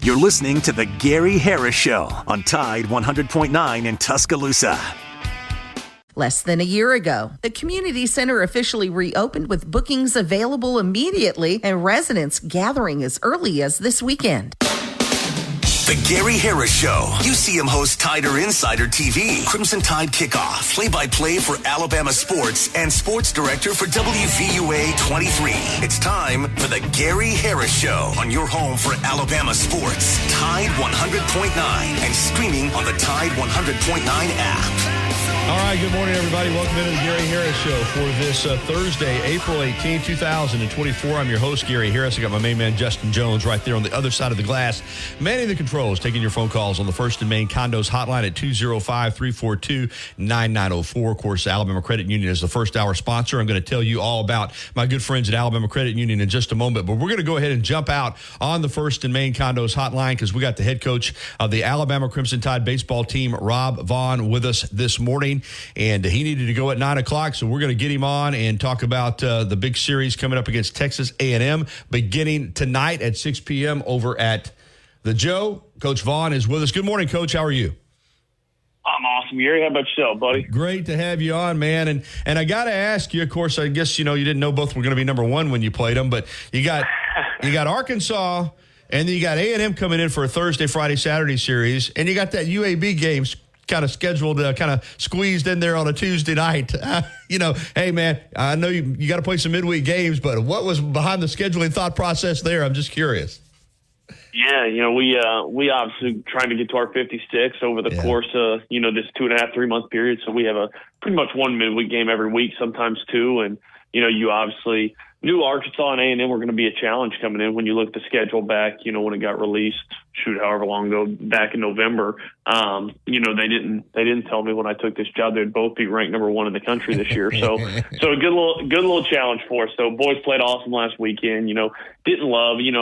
You're listening to The Gary Harris Show on Tide 100.9 in Tuscaloosa. Less than a year ago, the community center officially reopened with bookings available immediately and residents gathering as early as this weekend. The Gary Harris Show. UCM host Tider Insider TV. Crimson Tide Kickoff. Play-by-play for Alabama sports and sports director for WVUA 23. It's time for the Gary Harris Show on your home for Alabama sports. Tide 100.9 and streaming on the Tide 100.9 app. All right, good morning, everybody. Welcome into the Gary Harris Show for this Thursday, April 18, 2024. I'm your host, Gary Harris. I got my main man, Justin Jones, right there on the other side of the glass. Manning the controls, taking your phone calls on the First and Main Condos hotline at 205-342-9904. Of course, Alabama Credit Union is the first hour sponsor. I'm going to tell you all about my good friends at Alabama Credit Union in just a moment, but we're going to go ahead and jump out on the First and Main Condos hotline because we got the head coach of the Alabama Crimson Tide baseball team, Rob Vaughn, with us this morning. And he needed to go at 9 o'clock, so we're going to get him on and talk about the big series coming up against Texas A&M beginning tonight at 6 p.m. over at the Joe. Coach Vaughn is with us. Good morning, Coach. How are you? I'm awesome, Gary. How about yourself, buddy? Great to have you on, man. And I got to ask you, of course, I guess, you didn't know both were going to be number one when you played them, but you got Arkansas, and then you got A&M coming in for a Thursday, Friday, Saturday series, and you got that UAB game kind of scheduled, kind of squeezed in there on a Tuesday night. Hey, man, I know you got to play some midweek games, but what was behind the scheduling thought process there? I'm just curious. Yeah, we obviously trying to get to our 56 over the course of, this 2.5, 3 month period. So we have a pretty much one midweek game every week, sometimes two. And, you obviously knew Arkansas and A&M were going to be a challenge coming in when you look at the schedule back, when it got released, however long ago, back in November. They didn't tell me when I took this job they'd both be ranked number one in the country this year. So a good little challenge for us. So boys played awesome last weekend. Didn't love. We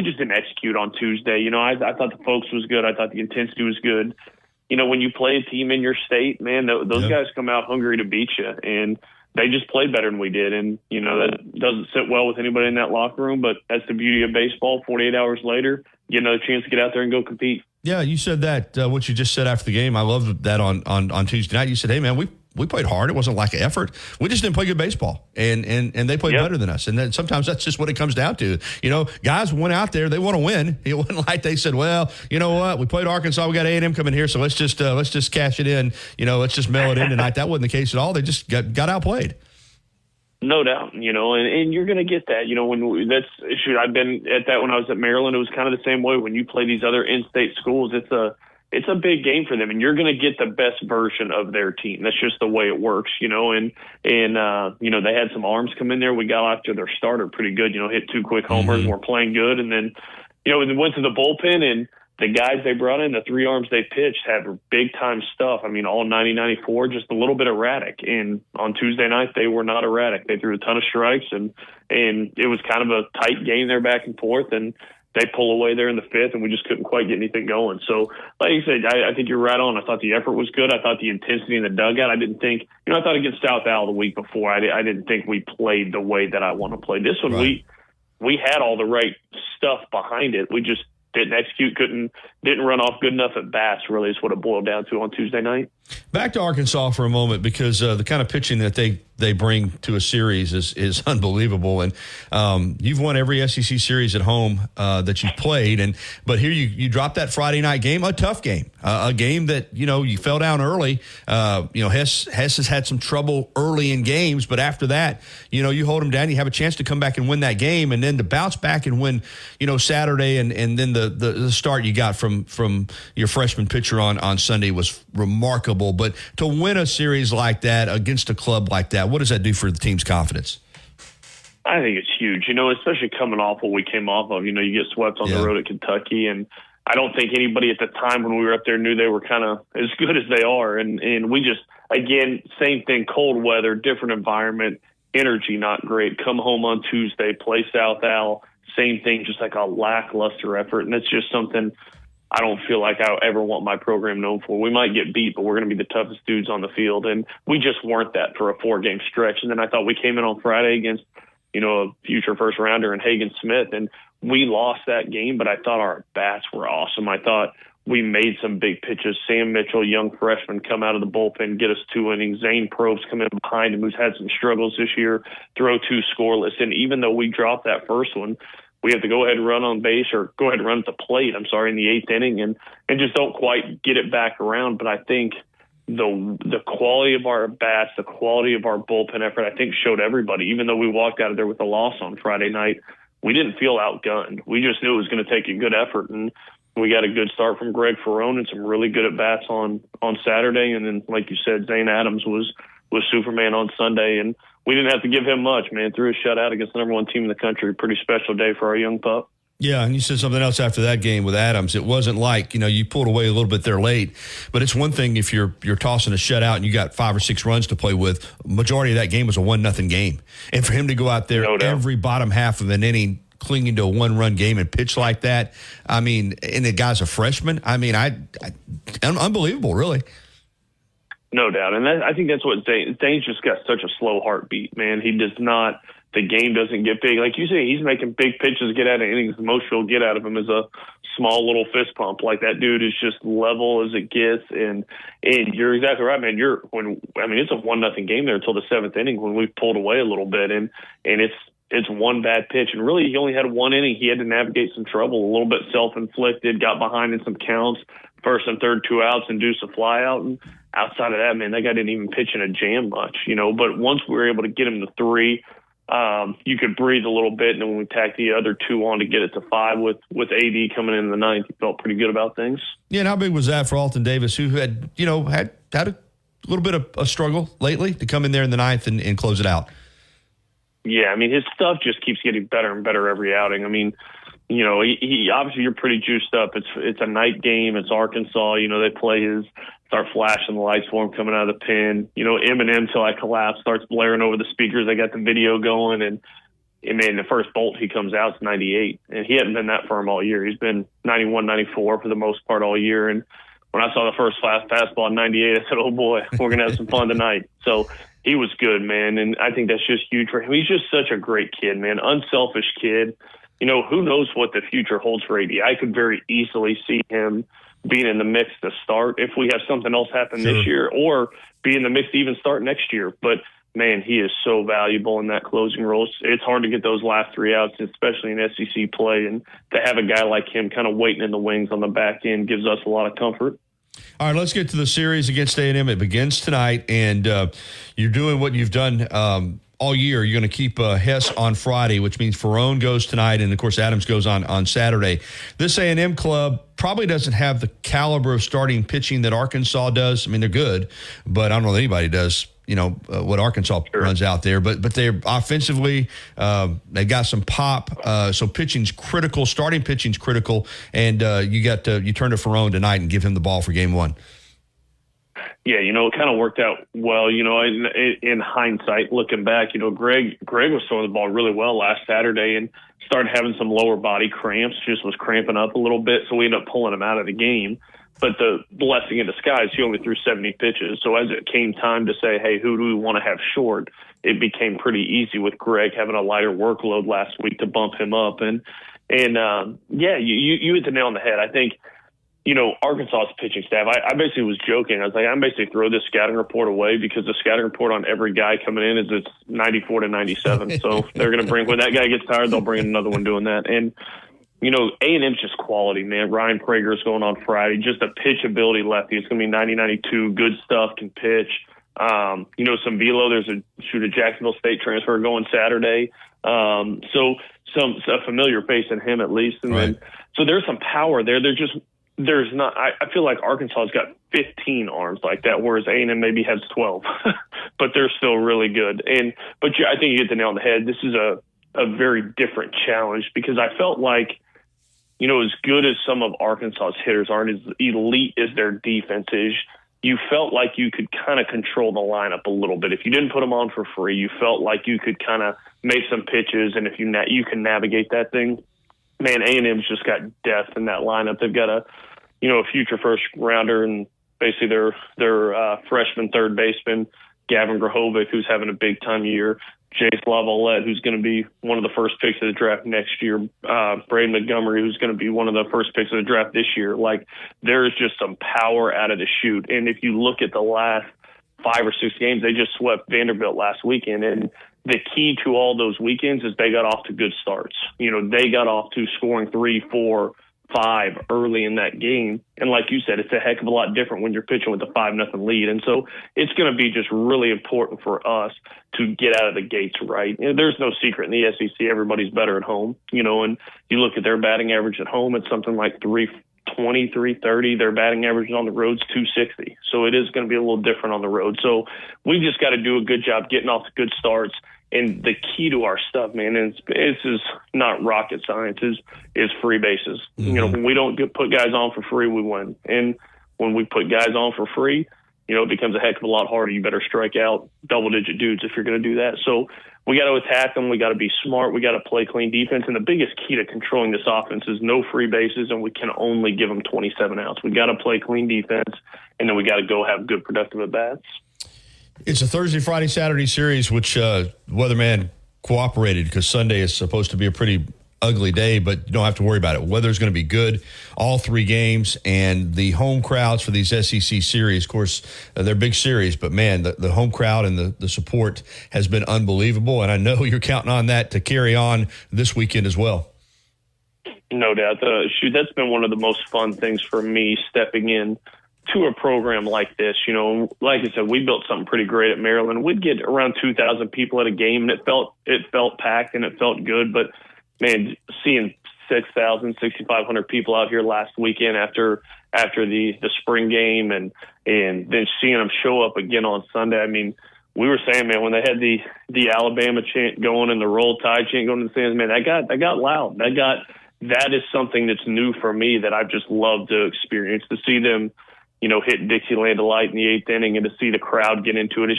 just didn't execute on Tuesday. I thought the focus was good. I thought the intensity was good. When you play a team in your state, man, those guys come out hungry to beat you, and they just played better than we did. And, that doesn't sit well with anybody in that locker room, but that's the beauty of baseball. 48 hours later, you get another chance to get out there and go compete. Yeah, you said that, what you just said after the game. I loved that on Tuesday night. You said, hey, man, we played hard. It wasn't like an effort. We just didn't play good baseball, and they played better than us. And then sometimes that's just what it comes down to. Guys went out there, they want to win. It wasn't like they said, well, you know what, we played Arkansas, we got A&M coming here, so let's just cash it in. Let's just mail it in tonight. That wasn't the case at all. They just got outplayed. No doubt, and you're going to get that. I've been at that when I was at Maryland. It was kind of the same way. When you play these other in-state schools, it's a big game for them, and you're going to get the best version of their team. That's just the way it works, and they had some arms come in there. We got after their starter pretty good, hit 2 quick homers. Mm-hmm. We're playing good, and then, they went to the bullpen, and the guys they brought in, the 3 arms they pitched, had big-time stuff. I mean, all 90-94, just a little bit erratic. And on Tuesday night, they were not erratic. They threw a ton of strikes, and it was kind of a tight game there back and forth, and they pull away there in the 5th, and we just couldn't quite get anything going. So, like you said, I think you're right on. I thought the effort was good. I thought the intensity in the dugout, I didn't think – I thought against South Al the week before, I didn't think we played the way that I want to play. This one, right. we had all the right stuff behind it. We just didn't execute, didn't run off good enough at bats, really is what it boiled down to on Tuesday night. Back to Arkansas for a moment, because the kind of pitching that they bring to a series is unbelievable. And you've won every SEC series at home that you've played. But here you dropped that Friday night game, a tough game, a game that, you fell down early. Hess has had some trouble early in games, but after that, you hold them down, you have a chance to come back and win that game, and then to bounce back and win, Saturday, and then the start you got from your freshman pitcher on Sunday was remarkable. But to win a series like that against a club like that, what does that do for the team's confidence? I think it's huge, especially coming off what we came off of. You get swept on the road at Kentucky, and I don't think anybody at the time when we were up there knew they were kind of as good as they are. And we just, again, same thing, cold weather, different environment, energy not great. Come home on Tuesday, play South Al, same thing, just like a lackluster effort. And that's just something I don't feel like I ever want my program known for. We might get beat, but we're going to be the toughest dudes on the field. And we just weren't that for a 4-game stretch. And then I thought we came in on Friday against, a future first rounder in Hagen Smith, and we lost that game, but I thought our bats were awesome. I thought we made some big pitches. Sam Mitchell, young freshman, come out of the bullpen, get us 2 innings. Zane Probst come in behind him, who's had some struggles this year, throw 2 scoreless. And even though we dropped that first one, we have to go ahead and run on base, or go ahead and run at the plate, in the 8th inning, and just don't quite get it back around. But I think the quality of our bats, the quality of our bullpen effort, I think showed everybody. Even though we walked out of there with a loss on Friday night, we didn't feel outgunned. We just knew it was going to take a good effort, and we got a good start from Greg Ferrone and some really good at-bats on Saturday. And then, like you said, Zane Adams was Superman on Sunday, and we didn't have to give him much, man. Threw a shutout against the number 1 team in the country. Pretty special day for our young pup. Yeah, and you said something else after that game with Adams. It wasn't like, you pulled away a little bit there late, but it's one thing if you're tossing a shutout and you got 5 or 6 runs to play with. Majority of that game was a 1-0 game. And for him to go out there every bottom half of an inning clinging to a 1-run game and pitch like that, and the guy's a freshman, unbelievable, really. No doubt. And I think that's what Zane's just got such a slow heartbeat, man. He does not – the game doesn't get big. Like you say, he's making big pitches, get out of innings. The most you'll get out of him is a small little fist pump. Like, that dude is just level as it gets. And you're exactly right, man. It's a 1-0 game there until the 7th inning when we pulled away a little bit. And it's one bad pitch. And really, he only had 1 inning. He had to navigate some trouble, a little bit self-inflicted, got behind in some counts, 1st and 3rd, 2 outs, induced a fly out. And outside of that, man, that guy didn't even pitch in a jam much, But once we were able to get him to 3, you could breathe a little bit, and then when we tacked the other 2 on to get it to 5 with AD coming in the 9th, he felt pretty good about things. Yeah, and how big was that for Alton Davis, who had a little bit of a struggle lately to come in there in the 9th and close it out? Yeah, his stuff just keeps getting better and better every outing. He obviously, you're pretty juiced up. It's a night game. It's Arkansas. They play start flashing the lights for him coming out of the pen. Eminem, Till I Collapse, starts blaring over the speakers. They got the video going, and man, the first bolt he comes out is 98, and he hadn't been that firm all year. He's been 91, 94 for the most part all year. And when I saw the first fastball in 98, I said, "Oh boy, we're gonna have some fun tonight." So he was good, man, and I think that's just huge for him. He's just such a great kid, man, unselfish kid. Who knows what the future holds for AD? I could very easily see him being in the mix to start if we have something else happen this year, or be in the mix to even start next year. But, man, he is so valuable in that closing role. It's hard to get those last 3 outs, especially in SEC play, and to have a guy like him kind of waiting in the wings on the back end gives us a lot of comfort. All right, let's get to the series against A&M. It begins tonight, and you're doing what you've done all year. You're going to keep Hess on Friday, which means Ferrone goes tonight, and, of course, Adams goes on Saturday. This A&M club probably doesn't have the caliber of starting pitching that Arkansas does. They're good, but I don't know that anybody does, what Arkansas runs out there. But they're offensively, they got some pop, so pitching's critical. Starting pitching's critical, and you turn to Ferrone tonight and give him the ball for game 1. Yeah, it kind of worked out well. In hindsight, looking back, Greg was throwing the ball really well last Saturday and started having some lower body cramps, just was cramping up a little bit, so we ended up pulling him out of the game. But the blessing in disguise, he only threw 70 pitches. So as it came time to say, hey, who do we want to have short, it became pretty easy with Greg having a lighter workload last week to bump him up. And you hit the nail on the head. I think, Arkansas's pitching staff, I basically was joking. I was like, I'm basically throw this scouting report away because the scouting report on every guy coming in is it's 94 to 97. So they're going to bring, when that guy gets tired, they'll bring in another one doing that. And, A&M's just quality, man. Ryan Prager's going on Friday. Just a pitch ability lefty. It's going to be 90-92. Good stuff, can pitch. Some velo. There's a Jacksonville State transfer going Saturday. So a familiar face in him at least. And then, so there's some power there. There's not. I feel like Arkansas's got 15 arms like that, whereas A&M maybe has 12, but they're still really good. But I think you hit the nail on the head. This is a very different challenge because I felt like, as good as some of Arkansas's hitters aren't, as elite as their defense is, you felt like you could kind of control the lineup a little bit. If you didn't put them on for free, you felt like you could kind of make some pitches, and if you can navigate that thing. Man, A&M's just got depth in that lineup. They've got a future first rounder and basically their freshman third baseman, Gavin Grahovic, who's having a big time year, Jace Lavalette, who's going to be one of the first picks of the draft next year, Braden Montgomery, who's going to be one of the first picks of the draft this year. Like, there's just some power out of the chute. And if you look at the last 5 or 6 games, they just swept Vanderbilt last weekend. And the key to all those weekends is they got off to good starts. You know, they got off to scoring 3, 4, 5 early in that game. And like you said, it's a heck of a lot different when you're pitching with a 5-0 lead. And so it's going to be just really important for us to get out of the gates right. You know, there's no secret in the SEC. Everybody's better at home, you know, and you look at their batting average at home, it's something like 320, 330. Their batting average on the road's 260. So it is going to be a little different on the road. So we just got to do a good job getting off to good starts. And the key to our stuff, man, and this is not rocket science, is free bases. Mm-hmm. You know, when we don't put guys on for free, we win. And when we put guys on for free, you know, it becomes a heck of a lot harder. You better strike out double-digit dudes if you're going to do that. So we got to attack them. We got to be smart. We got to play clean defense. And the biggest key to controlling this offense is no free bases, and we can only give them 27 outs. We got to play clean defense, and then we got to go have good productive at-bats. It's a Thursday, Friday, Saturday series, which Weatherman cooperated because Sunday is supposed to be a pretty ugly day, but you don't have to worry about it. Weather's going to be good all 3 games, and the home crowds for these SEC series, of course, they're big series, but, man, the home crowd and the support has been unbelievable, and I know you're counting on that to carry on this weekend as well. No doubt. That's been one of the most fun things for me stepping in to a program like this. You know, like I said, we built something pretty great at Maryland. We'd get around 2,000 people at a game, and it felt packed and it felt good. But man, seeing 6,000, 6,500 people out here last weekend after the spring game, and then seeing them show up again on Sunday. I mean, we were saying, man, when they had the Alabama chant going and the Roll Tide chant going in the stands, man, that got loud. That is something that's new for me that I've just loved to experience, to see them, you know, hit Dixieland Delight in the 8th inning and to see the crowd get into it.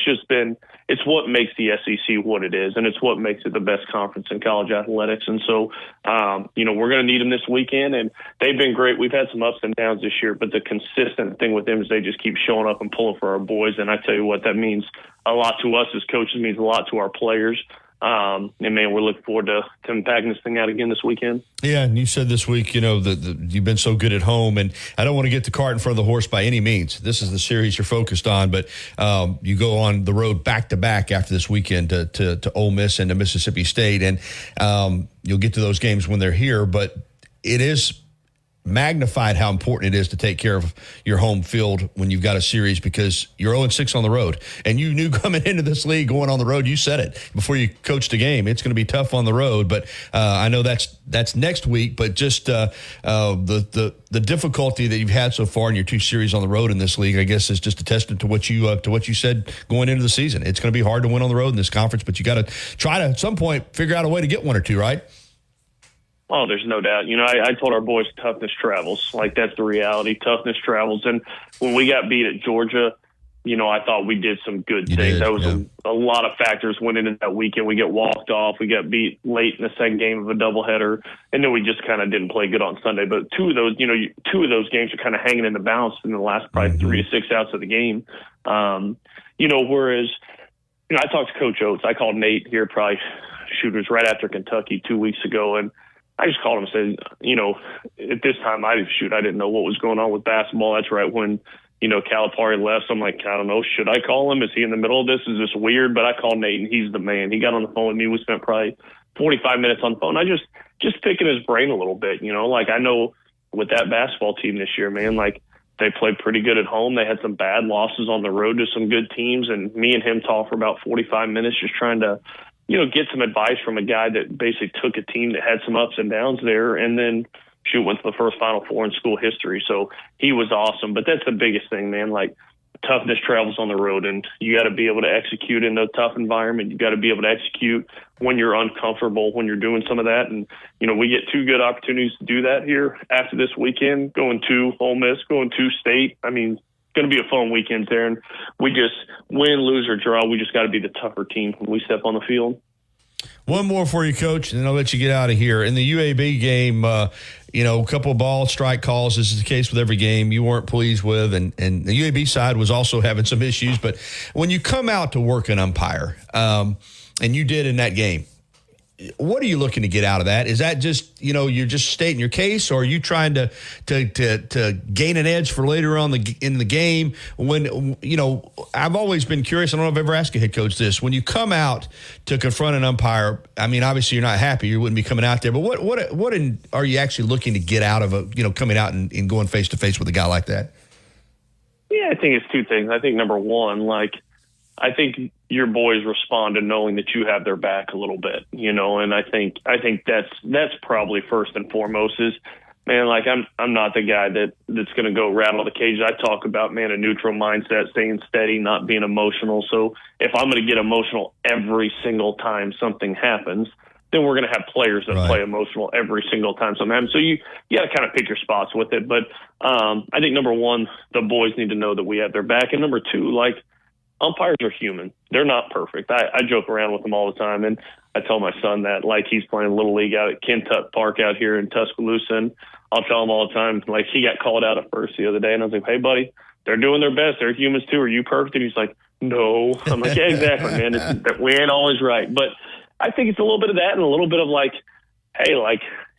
It's what makes the SEC what it is, and it's what makes it the best conference in college athletics. And so, you know, we're going to need them this weekend, and they've been great. We've had some ups and downs this year, but the consistent thing with them is they just keep showing up and pulling for our boys. And I tell you what, that means a lot to us as coaches, means a lot to our players. And, man, we're looking forward to them packing this thing out again this weekend. Yeah, and you said this week, you know, you've been so good at home, and I don't want to get the cart in front of the horse by any means. This is the series you're focused on, but you go on the road back-to-back after this weekend to Ole Miss and to Mississippi State, and you'll get to those games when they're here, but it is magnified how important it is to take care of your home field when you've got a series, because you're 0-6 on the road. And you knew coming into this league, going on the road, you said it before you coached a game, it's going to be tough on the road. But I know that's next week, but just the difficulty that you've had so far in your 2 series on the road in this league, I guess, is just a testament to what you said going into the season. It's going to be hard to win on the road in this conference, but you got to try to, at some point, figure out a way to get 1 or 2, right? Oh, there's no doubt. You know, I told our boys toughness travels. Like, that's the reality. Toughness travels. And when we got beat at Georgia, you know, I thought we did some good things. That was a lot of factors went into that weekend. We got walked off. We got beat late in the second game of a doubleheader. And then we just kind of didn't play good on Sunday. But two of those games are kind of hanging in the balance in the last probably 3 to 6 outs of the game. You know, whereas, you know, I talked to Coach Oates. I called Nate here probably, it was right after Kentucky 2 weeks ago. And I just called him and said, you know, at this time, I didn't know what was going on with basketball. That's right when, you know, Calipari left. So I'm like, I don't know, should I call him? Is he in the middle of this? Is this weird? But I called Nate, and he's the man. He got on the phone with me. We spent probably 45 minutes on the phone. I just picking his brain a little bit, you know. Like, I know with that basketball team this year, man, like, they played pretty good at home. They had some bad losses on the road to some good teams. And me and him talked for about 45 minutes just trying to, you know, get some advice from a guy that basically took a team that had some ups and downs there, and then went to the first Final Four in school history. So he was awesome. But that's the biggest thing, man. Like, toughness travels on the road, and you got to be able to execute in a tough environment. You got to be able to execute when you're uncomfortable, when you're doing some of that. And, you know, we get 2 good opportunities to do that here after this weekend, going to Ole Miss, going to State. I mean, going to be a fun weekend there, and we just win, lose, or draw. We just got to be the tougher team when we step on the field. One more for you, Coach, and then I'll let you get out of here. In the UAB game, a couple of ball strike calls. This is the case with every game you weren't pleased with, and the UAB side was also having some issues. But when you come out to work an umpire, and you did in that game, what are you looking to get out of that? Is that just, you're just stating your case, or are you trying to gain an edge for later on in the game? When, I've always been curious. I don't know if I've ever asked a head coach this. When you come out to confront an umpire, I mean, obviously you're not happy. You wouldn't be coming out there. But what are you actually looking to get out of coming out and going face to face with a guy like that? Yeah, I think it's two things. I think number one, I think your boys respond to knowing that you have their back a little bit, and I think that's probably first and foremost is, man, I'm not the guy that's going to go rattle the cage. I talk about, man, a neutral mindset, staying steady, not being emotional. So if I'm going to get emotional every single time something happens, then we're going to have players that play emotional every single time something happens. So you got to kind of pick your spots with it. But I think number one, the boys need to know that we have their back. And number two, umpires are human. They're not perfect. I joke around with them all the time, and I tell my son that he's playing Little League out at Kentuck Park out here in Tuscaloosa, and I'll tell him all the time, he got called out at first the other day, and I was like, hey, buddy, they're doing their best. They're humans too. Are you perfect? And he's like, no. I'm like, yeah, exactly, man. We ain't always right. But I think it's a little bit of that and a little bit of hey,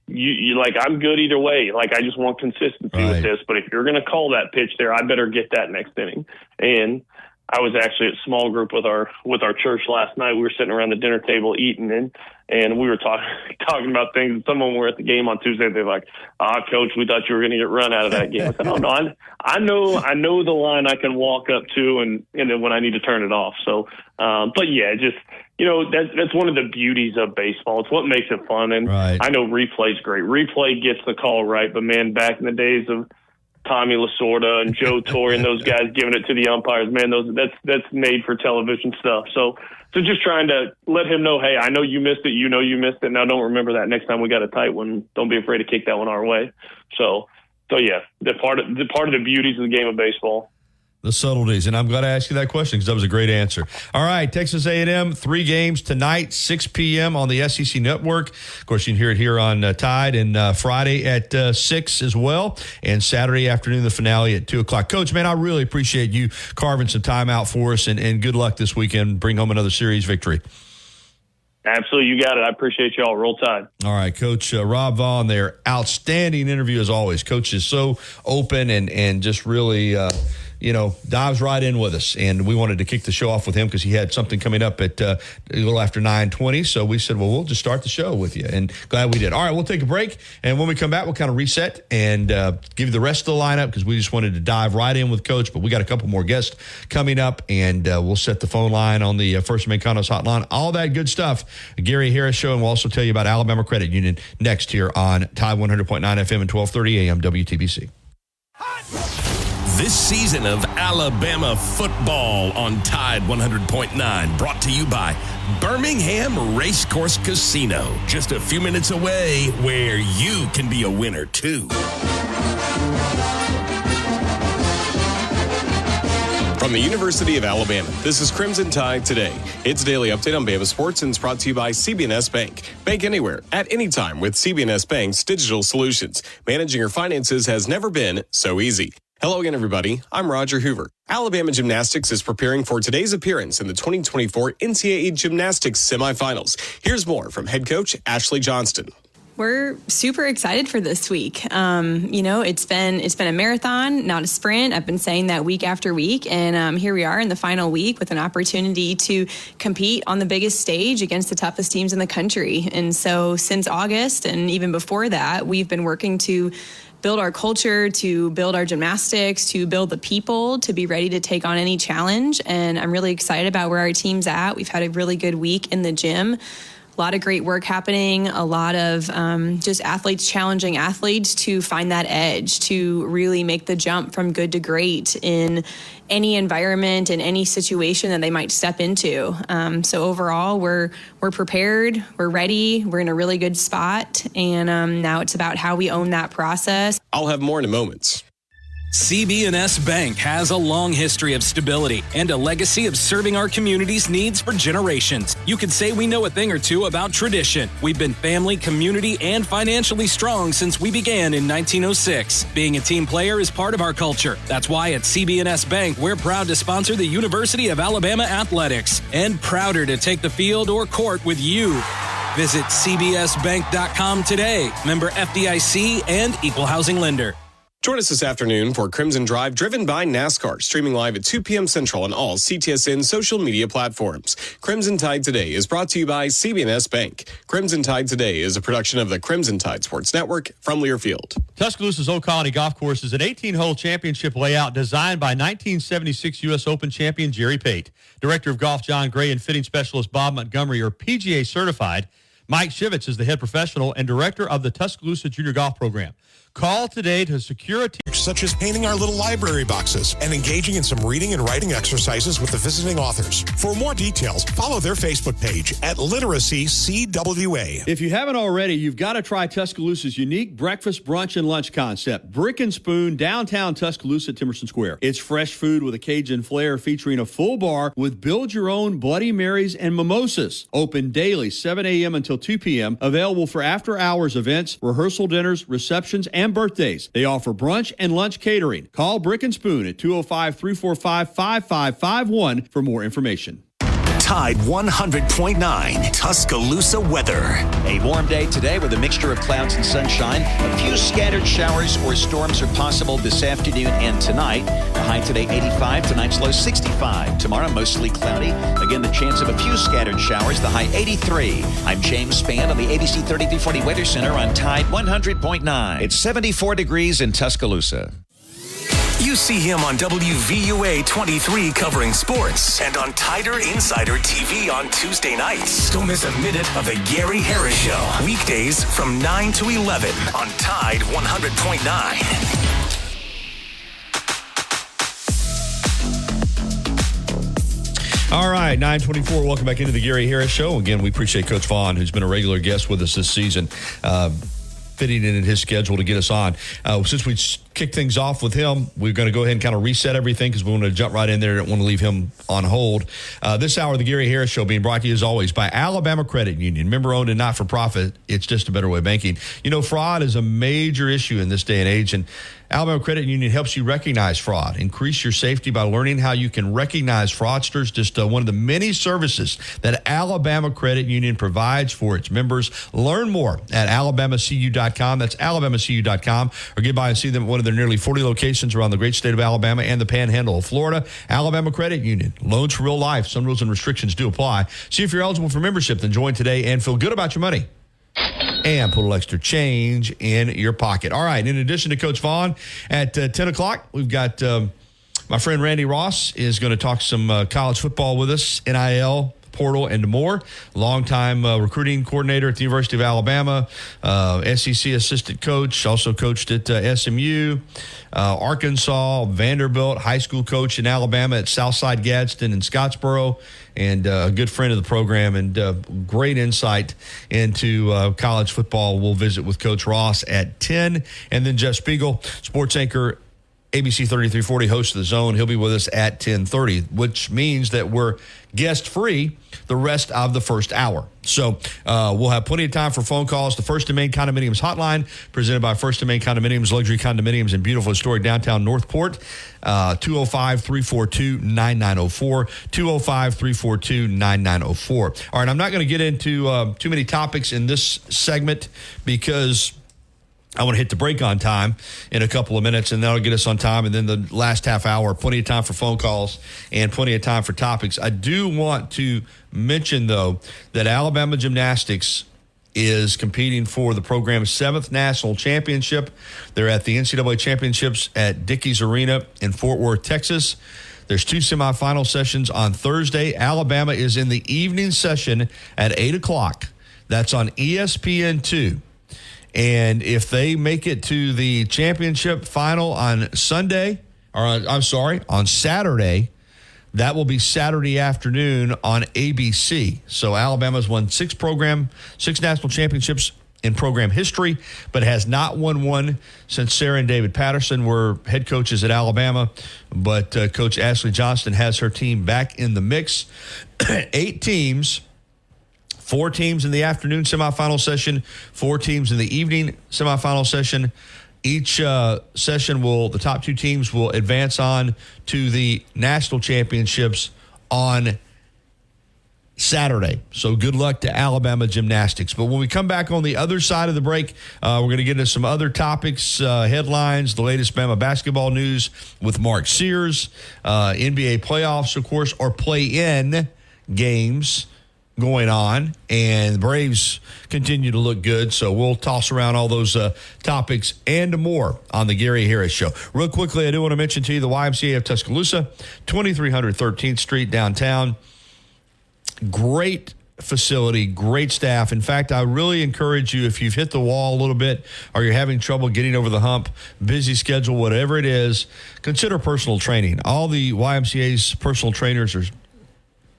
you I'm good either way. I just want consistency with this. But if you're going to call that pitch there, I better get that next inning. And I was actually at small group with our church last night. We were sitting around the dinner table eating, and we were talking about things. And some of them were at the game on Tuesday. They're like, Coach, we thought you were going to get run out of that game. I said, oh, no, I know the line I can walk up to and then when I need to turn it off. So, but yeah, just, that's one of the beauties of baseball. It's what makes it fun. And I know replay's great. Replay gets the call right, but man, back in the days of Tommy Lasorda and Joe Torre and those guys giving it to the umpires, man, that's made for television stuff. So just trying to let him know, hey, I know you missed it. You missed it. Now don't remember that next time we got a tight one. Don't be afraid to kick that one our way. So yeah, the part of the beauties of the game of baseball. The subtleties, and I'm glad I asked you that question because that was a great answer. All right, Texas A&M, 3 games tonight, 6 p.m. on the SEC Network. Of course, you can hear it here on Tide, and Friday at 6 as well, and Saturday afternoon, the finale at 2 o'clock. Coach, man, I really appreciate you carving some time out for us, and good luck this weekend. Bring home another series victory. Absolutely, you got it. I appreciate y'all. Roll Tide. All right, Coach Rob Vaughn there. Outstanding interview as always. Coach is so open and just really dives right in with us. And we wanted to kick the show off with him because he had something coming up at a little after 9:20. So we said, well, we'll just start the show with you. And glad we did. All right, we'll take a break. And when we come back, we'll kind of reset and give you the rest of the lineup because we just wanted to dive right in with Coach. But we got a couple more guests coming up, and we'll set the phone line on the First Main Condos hotline. All that good stuff. Gary Harris Show, and we'll also tell you about Alabama Credit Union next here on Tide 100.9 FM and 1230 AM WTBC. This season of Alabama football on Tide 100.9 brought to you by Birmingham Racecourse Casino. Just a few minutes away where you can be a winner too. From the University of Alabama, this is Crimson Tide Today. It's a daily update on Bama sports and it's brought to you by CB&S Bank. Bank anywhere, at any time with CB&S Bank's digital solutions. Managing your finances has never been so easy. Hello again, everybody. I'm Roger Hoover. Alabama Gymnastics is preparing for today's appearance in the 2024 NCAA Gymnastics semifinals. Here's more from head coach Ashley Johnston. We're super excited for this week. It's been a marathon, not a sprint. I've been saying that week after week, and here we are in the final week with an opportunity to compete on the biggest stage against the toughest teams in the country. And so since August and even before that, we've been working to build our culture, to build our gymnastics, to build the people, to be ready to take on any challenge. And I'm really excited about where our team's at. We've had a really good week in the gym. A lot of great work happening, a lot of just athletes challenging athletes to find that edge, to really make the jump from good to great in any environment, in any situation that they might step into. So overall, we're prepared, we're ready, we're in a really good spot, and now it's about how we own that process. I'll have more in a moment. CB&S Bank has a long history of stability and a legacy of serving our community's needs for generations. You could say we know a thing or two about tradition. We've been family, community, and financially strong since we began in 1906. Being a team player is part of our culture. That's why at CB&S Bank, we're proud to sponsor the University of Alabama Athletics and prouder to take the field or court with you. Visit cbsbank.com today. Member FDIC and Equal Housing Lender. Join us this afternoon for Crimson Drive, driven by NASCAR, streaming live at 2 p.m. Central on all CTSN social media platforms. Crimson Tide Today is brought to you by CB&S Bank. Crimson Tide Today is a production of the Crimson Tide Sports Network from Learfield. Tuscaloosa's Old Colony Golf Course is an 18-hole championship layout designed by 1976 U.S. Open champion Jerry Pate. Director of Golf John Gray and fitting specialist Bob Montgomery are PGA certified. Mike Shivitz is the head professional and director of the Tuscaloosa Junior Golf Program. Call today to secure a team. Such as painting our little library boxes and engaging in some reading and writing exercises with the visiting authors. For more details, follow their Facebook page at Literacy CWA. If you haven't already, you've got to try Tuscaloosa's unique breakfast, brunch, and lunch concept. Brick and Spoon, downtown Tuscaloosa, Timerson Square. It's fresh food with a Cajun flair featuring a full bar with build-your-own Bloody Marys and mimosas. Open daily, 7 a.m. until 2 p.m. Available for after-hours events, rehearsal dinners, receptions, and birthdays. They offer brunch and lunch catering. Call Brick and Spoon at 205-345-5551 for more information. Tide 100.9 Tuscaloosa weather. A warm day today with a mixture of clouds and sunshine. A few scattered showers or storms are possible this afternoon and tonight. The high today 85, tonight's low 65. Tomorrow mostly cloudy. Again, the chance of a few scattered showers. The high 83. I'm James Spann on the ABC 3340 Weather Center on Tide 100.9. It's 74 degrees in Tuscaloosa. You see him on WVUA 23 covering sports and on Tider Insider TV on Tuesday nights. Don't miss a minute of the Gary Harris Show. Weekdays from 9 to 11 on Tide 100.9. All right, 9:24. Welcome back into the Gary Harris Show. Again, we appreciate Coach Vaughn, who's been a regular guest with us this season, fitting in his schedule to get us on. Since we kicked things off with him, we're going to go ahead and kind of reset everything because we want to jump right in there. Don't want to leave him on hold. This hour of the Gary Harris Show being brought to you, as always, by Alabama Credit Union. Member-owned and not-for-profit. It's just a better way of banking. You know, fraud is a major issue in this day and age, and Alabama Credit Union helps you recognize fraud. Increase your safety by learning how you can recognize fraudsters. Just one of the many services that Alabama Credit Union provides for its members. Learn more at alabamacu.com. That's alabamacu.com. Or get by and see them at one of their nearly 40 locations around the great state of Alabama and the Panhandle of Florida. Alabama Credit Union. Loans for real life. Some rules and restrictions do apply. See if you're eligible for membership. Then join today and feel good about your money. And put a little extra change in your pocket. All right, in addition to Coach Vaughn, at 10 o'clock, we've got my friend Randy Ross is going to talk some college football with us, NIL, portal, and more. Longtime recruiting coordinator at the University of Alabama, SEC assistant coach, also coached at SMU, Arkansas, Vanderbilt, high school coach in Alabama at Southside Gadsden and Scottsboro, and a good friend of the program and great insight into college football. We'll visit with Coach Ross at 10. And then Jeff Spiegel, sports anchor, ABC 3340, host of The Zone. He'll be with us at 10:30, which means that we're guest-free the rest of the first hour. So we'll have plenty of time for phone calls. The First and Main Condominiums Hotline, presented by First and Main Condominiums, luxury condominiums in beautiful historic downtown Northport, 205-342-9904, 205-342-9904. All right, I'm not going to get into too many topics in this segment because I want to hit the break on time in a couple of minutes, and that'll get us on time. And then the last half hour, plenty of time for phone calls and plenty of time for topics. I do want to mention, though, that Alabama Gymnastics is competing for the program's 7th national championship. They're at the NCAA Championships at Dickies Arena in Fort Worth, Texas. There's 2 semifinal sessions on Thursday. Alabama is in the evening session at 8 o'clock. That's on ESPN2. And if they make it to the championship final on Saturday, that will be Saturday afternoon on ABC. So Alabama's won 6 national championships in program history, but has not won one since Sarah and David Patterson were head coaches at Alabama. But Coach Ashley Johnston has her team back in the mix. 8 teams, 4 teams in the afternoon semifinal session, 4 teams in the evening semifinal session. Each session the top 2 teams will advance on to the national championships on Saturday. So good luck to Alabama gymnastics. But when we come back on the other side of the break, we're going to get into some other topics, headlines, the latest Bama basketball news with Mark Sears, NBA playoffs, of course, or play-in games going on, and the Braves continue to look good. So we'll toss around all those topics and more on the Gary Harris Show. Real quickly, I do want to mention to you the YMCA of Tuscaloosa, 2300 13th Street downtown. Great facility, great staff. In fact, I really encourage you, if you've hit the wall a little bit or you're having trouble getting over the hump, busy schedule, whatever it is, consider personal training. All the YMCA's personal trainers are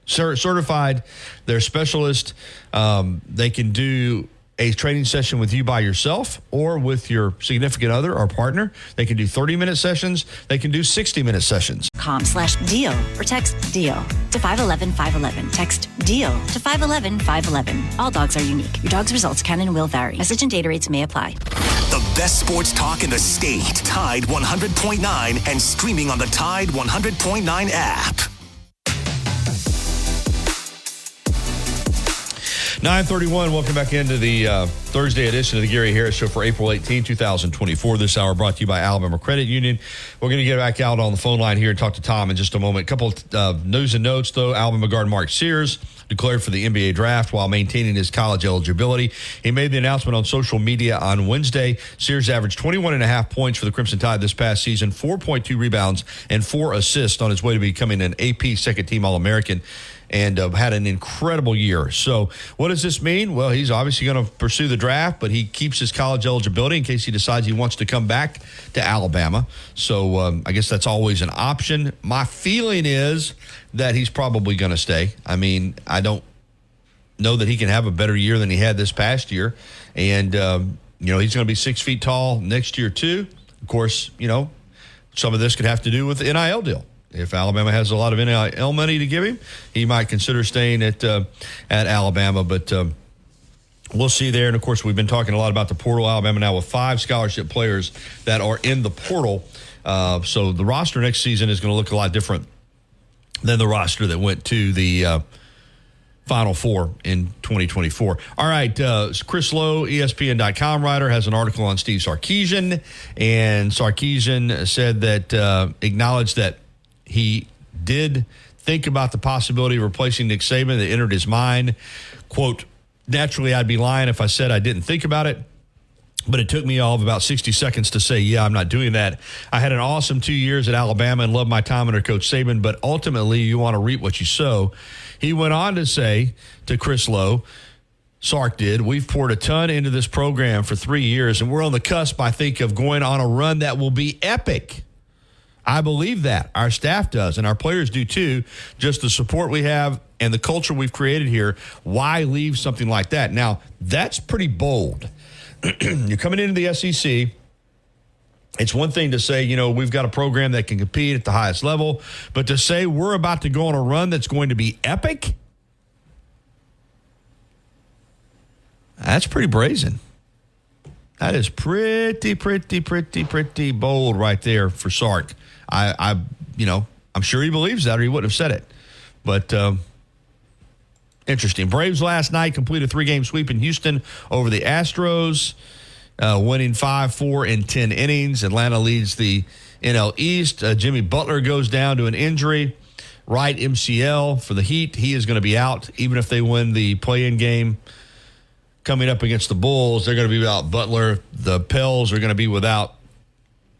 certified. They're specialists. They can do a training session with you by yourself or with your significant other or partner. They can do 30-minute sessions. They can do 60-minute sessions. .com/deal or text DEAL to 511-511. Text DEAL to 511-511. All dogs are unique. Your dog's results can and will vary. Message and data rates may apply. The best sports talk in the state. Tide 100.9 and streaming on the Tide 100.9 app. 9:31. Welcome back into the Thursday edition of the Gary Harris Show for April 18, 2024. This hour brought to you by Alabama Credit Union. We're going to get back out on the phone line here and talk to Tom in just a moment. A couple of news and notes, though. Alabama guard Mark Sears declared for the NBA draft while maintaining his college eligibility. He made the announcement on social media on Wednesday. Sears averaged 21.5 points for the Crimson Tide this past season, 4.2 rebounds, and 4 assists on his way to becoming an AP second-team All-American, and had an incredible year. So what does this mean? Well, he's obviously going to pursue the draft, but he keeps his college eligibility in case he decides he wants to come back to Alabama. So I guess that's always an option. My feeling is that he's probably going to stay. I mean, I don't know that he can have a better year than he had this past year. And, he's going to be 6 feet tall next year, too. Of course, some of this could have to do with the NIL deal. If Alabama has a lot of NIL money to give him, he might consider staying at Alabama. But we'll see there. And, of course, we've been talking a lot about the portal. Alabama now with 5 scholarship players that are in the portal. So the roster next season is going to look a lot different than the roster that went to the Final Four in 2024. All right, Chris Lowe, ESPN.com writer, has an article on Steve Sarkisian. And Sarkisian said that, acknowledged that he did think about the possibility of replacing Nick Saban that entered his mind. Quote, naturally, I'd be lying if I said I didn't think about it, but it took me all of about 60 seconds to say, yeah, I'm not doing that. I had an awesome 2 years at Alabama and loved my time under Coach Saban, but ultimately you want to reap what you sow. He went on to say to Chris Lowe, Sark did, we've poured a ton into this program for 3 years, and we're on the cusp, I think, of going on a run that will be epic. I believe that. Our staff does, and our players do too. Just the support we have and the culture we've created here, why leave something like that? Now, that's pretty bold. You're coming into the SEC. It's one thing to say, we've got a program that can compete at the highest level, but to say we're about to go on a run that's going to be epic, that's pretty brazen. That is pretty bold right there for Sark. I'm sure he believes that or he wouldn't have said it. But interesting. Braves last night completed a 3-game sweep in Houston over the Astros, winning 5-4 in 10 innings. Atlanta leads the NL East. Jimmy Butler goes down to an injury, right MCL for the Heat. He is going to be out even if they win the play-in game. Coming up against the Bulls, they're going to be without Butler. The Pels are going to be without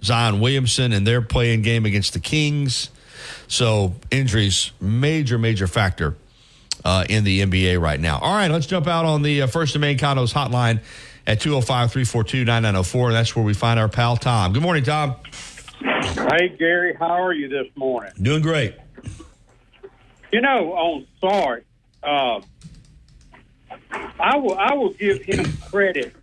Zion Williamson in their play-in game against the Kings. So injuries, major factor in the NBA right now. All right, let's jump out on the First and Main Condos hotline at 205-342-9904. That's where we find our pal Tom. Good morning, Tom. Hey, Gary. How are you this morning? Doing great. On Sark, I will give him credit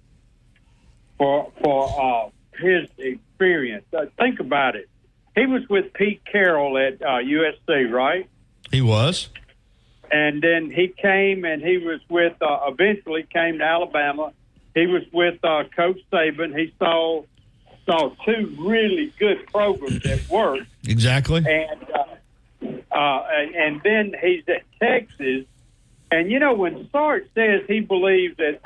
for his experience. Think about it. He was with Pete Carroll at USC, right? He was. And then he came and he was with, eventually came to Alabama. He was with Coach Saban. He saw two really good programs that worked. Exactly. And then he's at Texas. And, you know, when Sark says he believes that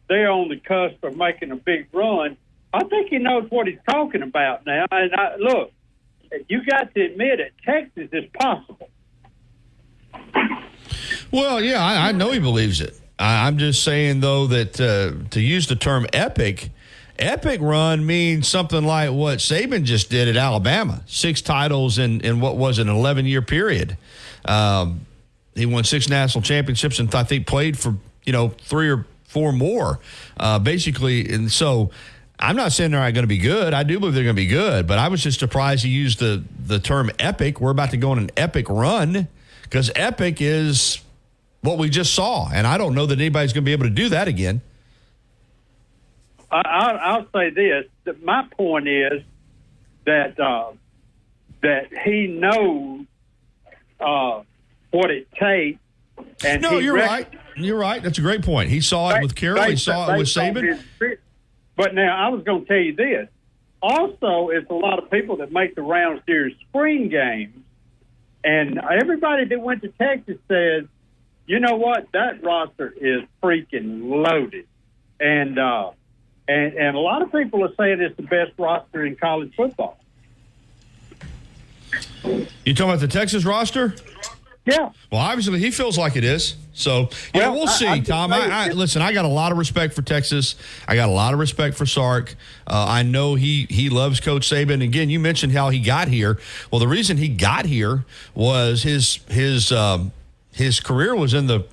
they're on the cusp of making a big run, I think he knows what he's talking about now. And look, you got to admit it, Texas is possible. Well, yeah, I know he believes it. I'm just saying, though, that to use the term epic run means something like what Saban just did at Alabama. 6 titles in what was an 11-year period. He won 6 national championships and I think played for, 3 or 4 more, basically. And so I'm not saying they're not going to be good. I do believe they're going to be good, but I was just surprised he used the term epic. We're about to go on an epic run because epic is what we just saw, and I don't know that anybody's going to be able to do that again. I'll say this. My point is that he knows what it takes. And no, you're right. You're right. That's a great point. He saw it with Carroll. He saw it with Saban. But now, I was going to tell you this. Also, it's a lot of people that make the rounds during spring games, and everybody that went to Texas says, you know what, that roster is freaking loaded. And a lot of people are saying it's the best roster in college football. You talking about the Texas roster? Yeah. Well, obviously, he feels like it is. So, we'll see, Tom. Listen, I got a lot of respect for Texas. I got a lot of respect for Sark. I know he loves Coach Saban. Again, you mentioned how he got here. Well, the reason he got here was his career was in the,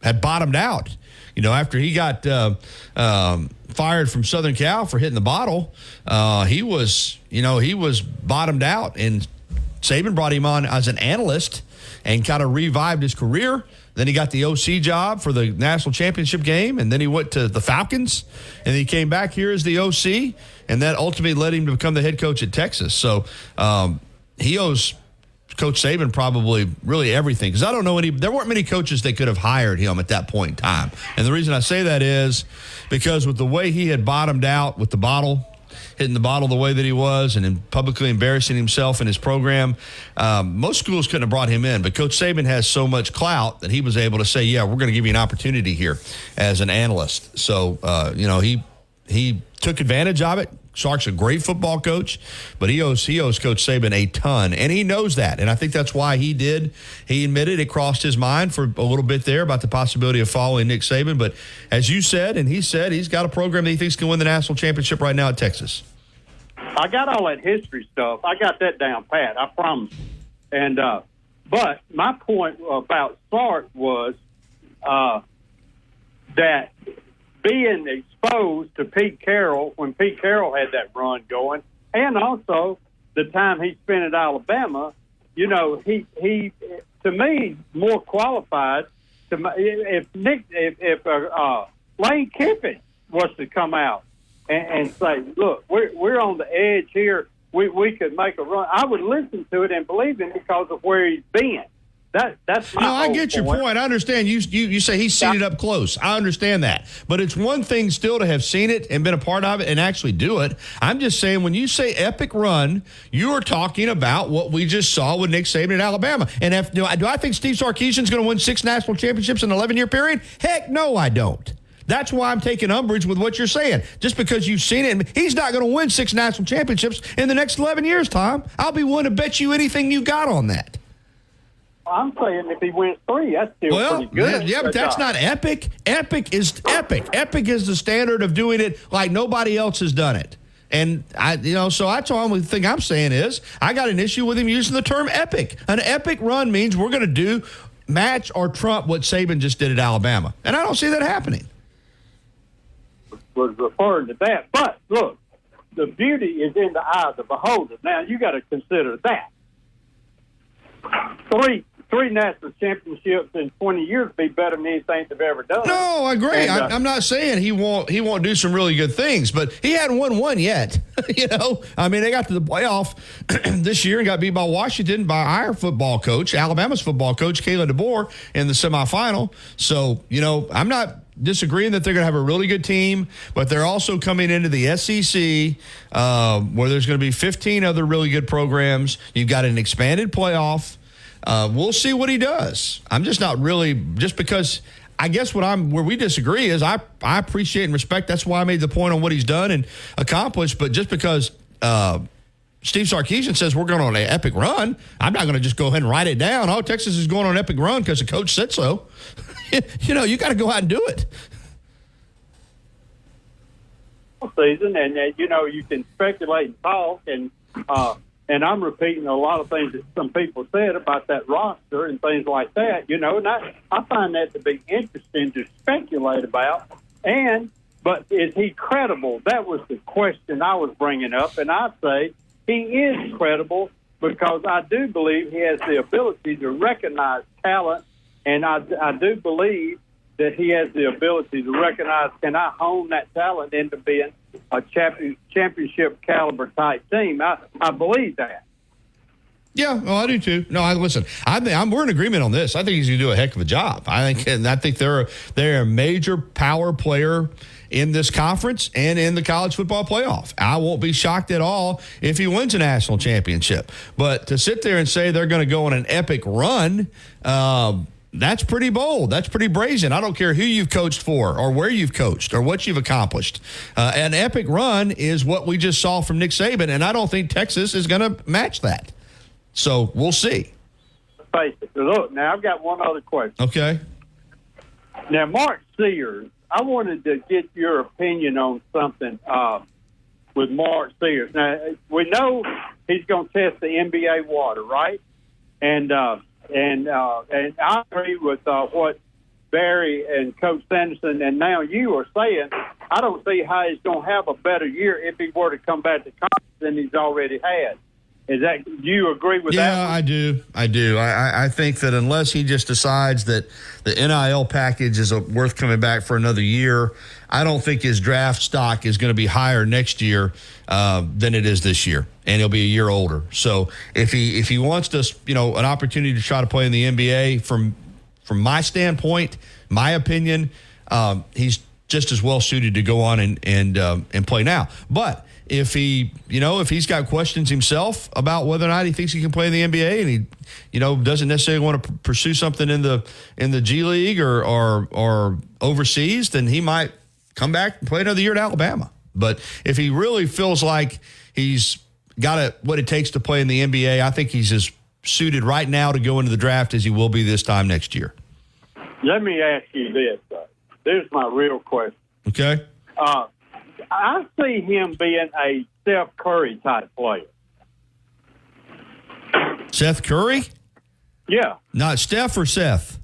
had bottomed out. After he got fired from Southern Cal for hitting the bottle, he was bottomed out, and Saban brought him on as an analyst and kind of revived his career. Then he got the OC job for the national championship game, and then he went to the Falcons, and he came back here as the OC, and that ultimately led him to become the head coach at Texas. So he owes Coach Saban probably really everything, because I don't know there weren't many coaches that could have hired him at that point in time. And the reason I say that is because with the way he had bottomed out with the bottle, hitting the bottle the way that he was and then publicly embarrassing himself in his program, most schools couldn't have brought him in. But Coach Saban has so much clout that he was able to say, yeah, we're going to give you an opportunity here as an analyst. So, he took advantage of it. Sark's a great football coach, but he owes Coach Saban a ton, and he knows that. And I think that's why he admitted it crossed his mind for a little bit there about the possibility of following Nick Saban. But as you said, and he said, he's got a program that he thinks can win the national championship right now at Texas. I got all that history stuff. I got that down pat, I promise. And but my point about Sark was that being exposed to Pete Carroll when Pete Carroll had that run going, and also the time he spent at Alabama, he to me more qualified to if Lane Kiffin was to come out and say, look, we're on the edge here, we could make a run, I would listen to it and believe him because of where he's been. That's my I get your point. I understand. You say he's seen it up close. I understand that. But it's one thing still to have seen it and been a part of it and actually do it. I'm just saying when you say epic run, you are talking about what we just saw with Nick Saban in Alabama. And do I think Steve Sarkisian's going to win 6 national championships in an 11-year period? Heck no, I don't. That's why I'm taking umbrage with what you're saying. Just because you've seen it, he's not going to win 6 national championships in the next 11 years, Tom. I'll be willing to bet you anything you got on that. I'm saying if he wins 3, that's still pretty good. Yeah, but that's not epic. Epic is epic. Epic is the standard of doing it like nobody else has done it. And so that's all the thing I'm saying is I got an issue with him using the term epic. An epic run means we're going to match or trump what Saban just did at Alabama. And I don't see that happening. Was referring to that. But look, the beauty is in the eye of the beholder. Now you got to consider that. 3 national championships in 20 years be better than anything they've ever done. No, I agree. And, I'm not saying he won't do some really good things, but he hadn't won one yet. I mean, they got to the playoff this year and got beat by Washington by our football coach, Alabama's football coach, Kalen DeBoer, in the semifinal. So, I'm not disagreeing that they're going to have a really good team, but they're also coming into the SEC where there's going to be 15 other really good programs. You've got an expanded playoff. We'll see what he does. I'm just not really, just because I guess where we disagree is I appreciate and respect. That's why I made the point on what he's done and accomplished. But just because Steve Sarkisian says we're going on an epic run, I'm not going to just go ahead and write it down. Oh, Texas is going on an epic run because the coach said so. You got to go out and do it. Season, and you can speculate and talk, and I'm repeating a lot of things that some people said about that roster and things like that. And I find that to be interesting to speculate about. But is he credible? That was the question I was bringing up, and I say he is credible because I do believe he has the ability to recognize talent. And I do believe that he has the ability to recognize, can I hone that talent into being a championship caliber type team? I believe that. Yeah, well, I do too. No, listen. We're in agreement on this. I think he's going to do a heck of a job. I think they're a major power player in this conference and in the college football playoff. I won't be shocked at all if he wins a national championship. But to sit there and say they're going to go on an epic run, that's pretty bold. That's pretty brazen. I don't care who you've coached for or where you've coached or what you've accomplished. An epic run is what we just saw from Nick Saban, and I don't think Texas is going to match that. So we'll see. Look, now I've got one other question. Okay. Now, Mark Sears, I wanted to get your opinion on something with Mark Sears. Now, we know he's going to test the NBA water, right? And I agree with what Barry and Coach Sanderson and now you are saying. I don't see how he's going to have a better year if he were to come back to conference than he's already had. Do you agree with that? Yeah, I do. I think that unless he just decides that the NIL package is worth coming back for another year, I don't think his draft stock is going to be higher next year than it is this year, and he'll be a year older. So if he wants to, an opportunity to try to play in the NBA, from my standpoint, my opinion, he's just as well suited to go on and play now. But if he's got questions himself about whether or not he thinks he can play in the NBA, and he, doesn't necessarily want to pursue something in the G League or overseas, then he might come back and play another year at Alabama. But if he really feels like he's got what it takes to play in the NBA, I think he's as suited right now to go into the draft as he will be this time next year. Let me ask you this, though. There's my real question. Okay. I see him being a Steph Curry type player. Seth Curry? Yeah. Not Steph or Seth?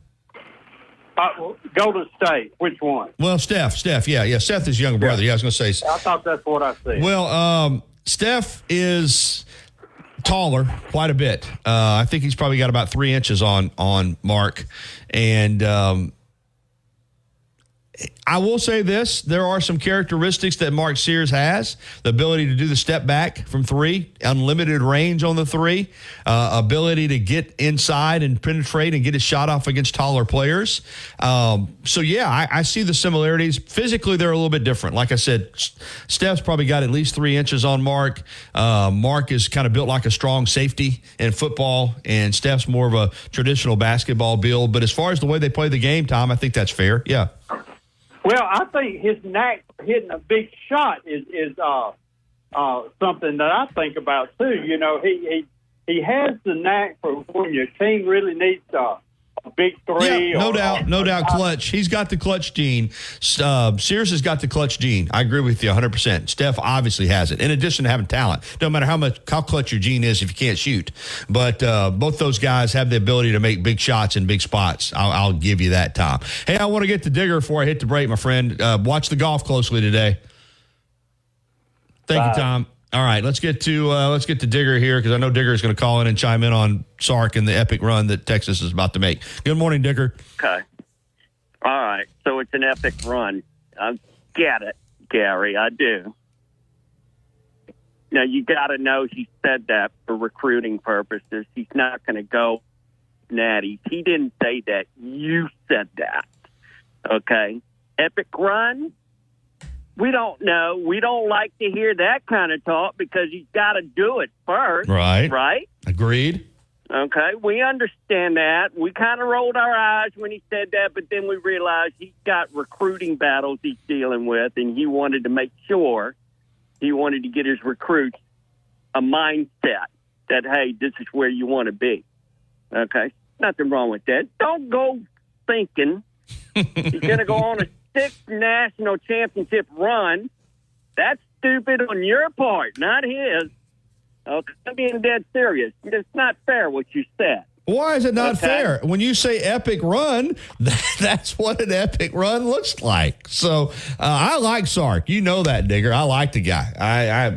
Golden State. Which one? Well, Steph. Yeah. Seth is younger brother. Yeah, I was going to say. I thought that's what I said. Well, Steph is taller quite a bit. I think he's probably got about 3 inches on Mark. And I will say this, there are some characteristics that Mark Sears has: the ability to do the step back from three, unlimited range on the three, ability to get inside and penetrate and get his shot off against taller players. So, yeah, I see the similarities. Physically, they're a little bit different. Like I said, Steph's probably got at least 3 inches on Mark. Mark is kind of built like a strong safety in football, and Steph's more of a traditional basketball build. But as far as the way they play the game, Tom, I think that's fair. Yeah. Well, I think his knack for hitting a big shot is something that I think about too. You know, he has the knack for when your team really needs a big three. Yeah, no doubt, clutch. He's got the clutch gene. Sears has got the clutch gene. I agree with you 100%. Steph obviously has it. In addition to having talent, no matter how clutch your gene is if you can't shoot. But both those guys have the ability to make big shots in big spots. I'll give you that, Tom. Hey, I want to get to Digger before I hit the break, my friend. Watch the golf closely today. Thank you, Tom. All right, let's get to Digger here because I know Digger is going to call in and chime in on Sark and the epic run that Texas is about to make. Good morning, Digger. Okay. All right, so it's an epic run. I get it, Gary. I do. Now, you got to know he said that for recruiting purposes. He's not going to go natty. He didn't say that. You said that. Okay? Epic run? We don't know. We don't like to hear that kind of talk because he's got to do it first. Right. Right? Agreed. Okay, we understand that. We kind of rolled our eyes when he said that, but then we realized he's got recruiting battles he's dealing with, and he wanted to make sure he wanted to get his recruits a mindset that, hey, this is where you want to be. Okay, nothing wrong with that. Don't go thinking he's going to go on a 6th national championship run. That's stupid on your part, not his. Okay, I'm being dead serious. It's not fair what you said. Why is it not fair? When you say epic run, that's what an epic run looks like. So I like Sark. You know that, Digger. I like the guy. I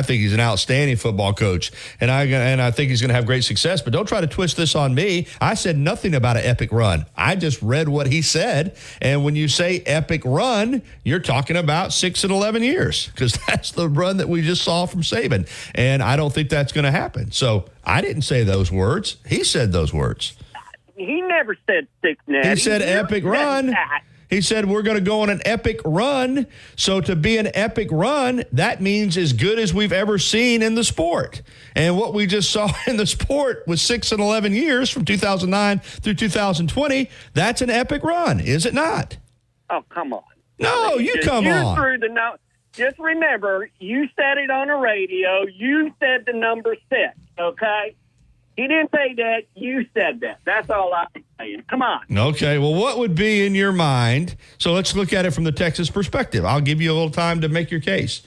think he's an outstanding football coach, and I think he's going to have great success. But don't try to twist this on me. I said nothing about an epic run. I just read what he said. And when you say epic run, you're talking about 6 and 11 years because that's the run that we just saw from Saban. And I don't think that's going to happen. So I didn't say those words. He said those words. He never said 6 natty. He said epic run. He said we're going to go on an epic run. So to be an epic run, that means as good as we've ever seen in the sport. And what we just saw in the sport was 6 and 11 years from 2009 through 2020. That's an epic run, is it not? Oh, come on. No, you come on. Just remember, you said it on the radio. You said the number 6, okay? He didn't say that. You said that. That's all I'm saying. Come on. Okay, well, what would be in your mind? So let's look at it from the Texas perspective. I'll give you a little time to make your case.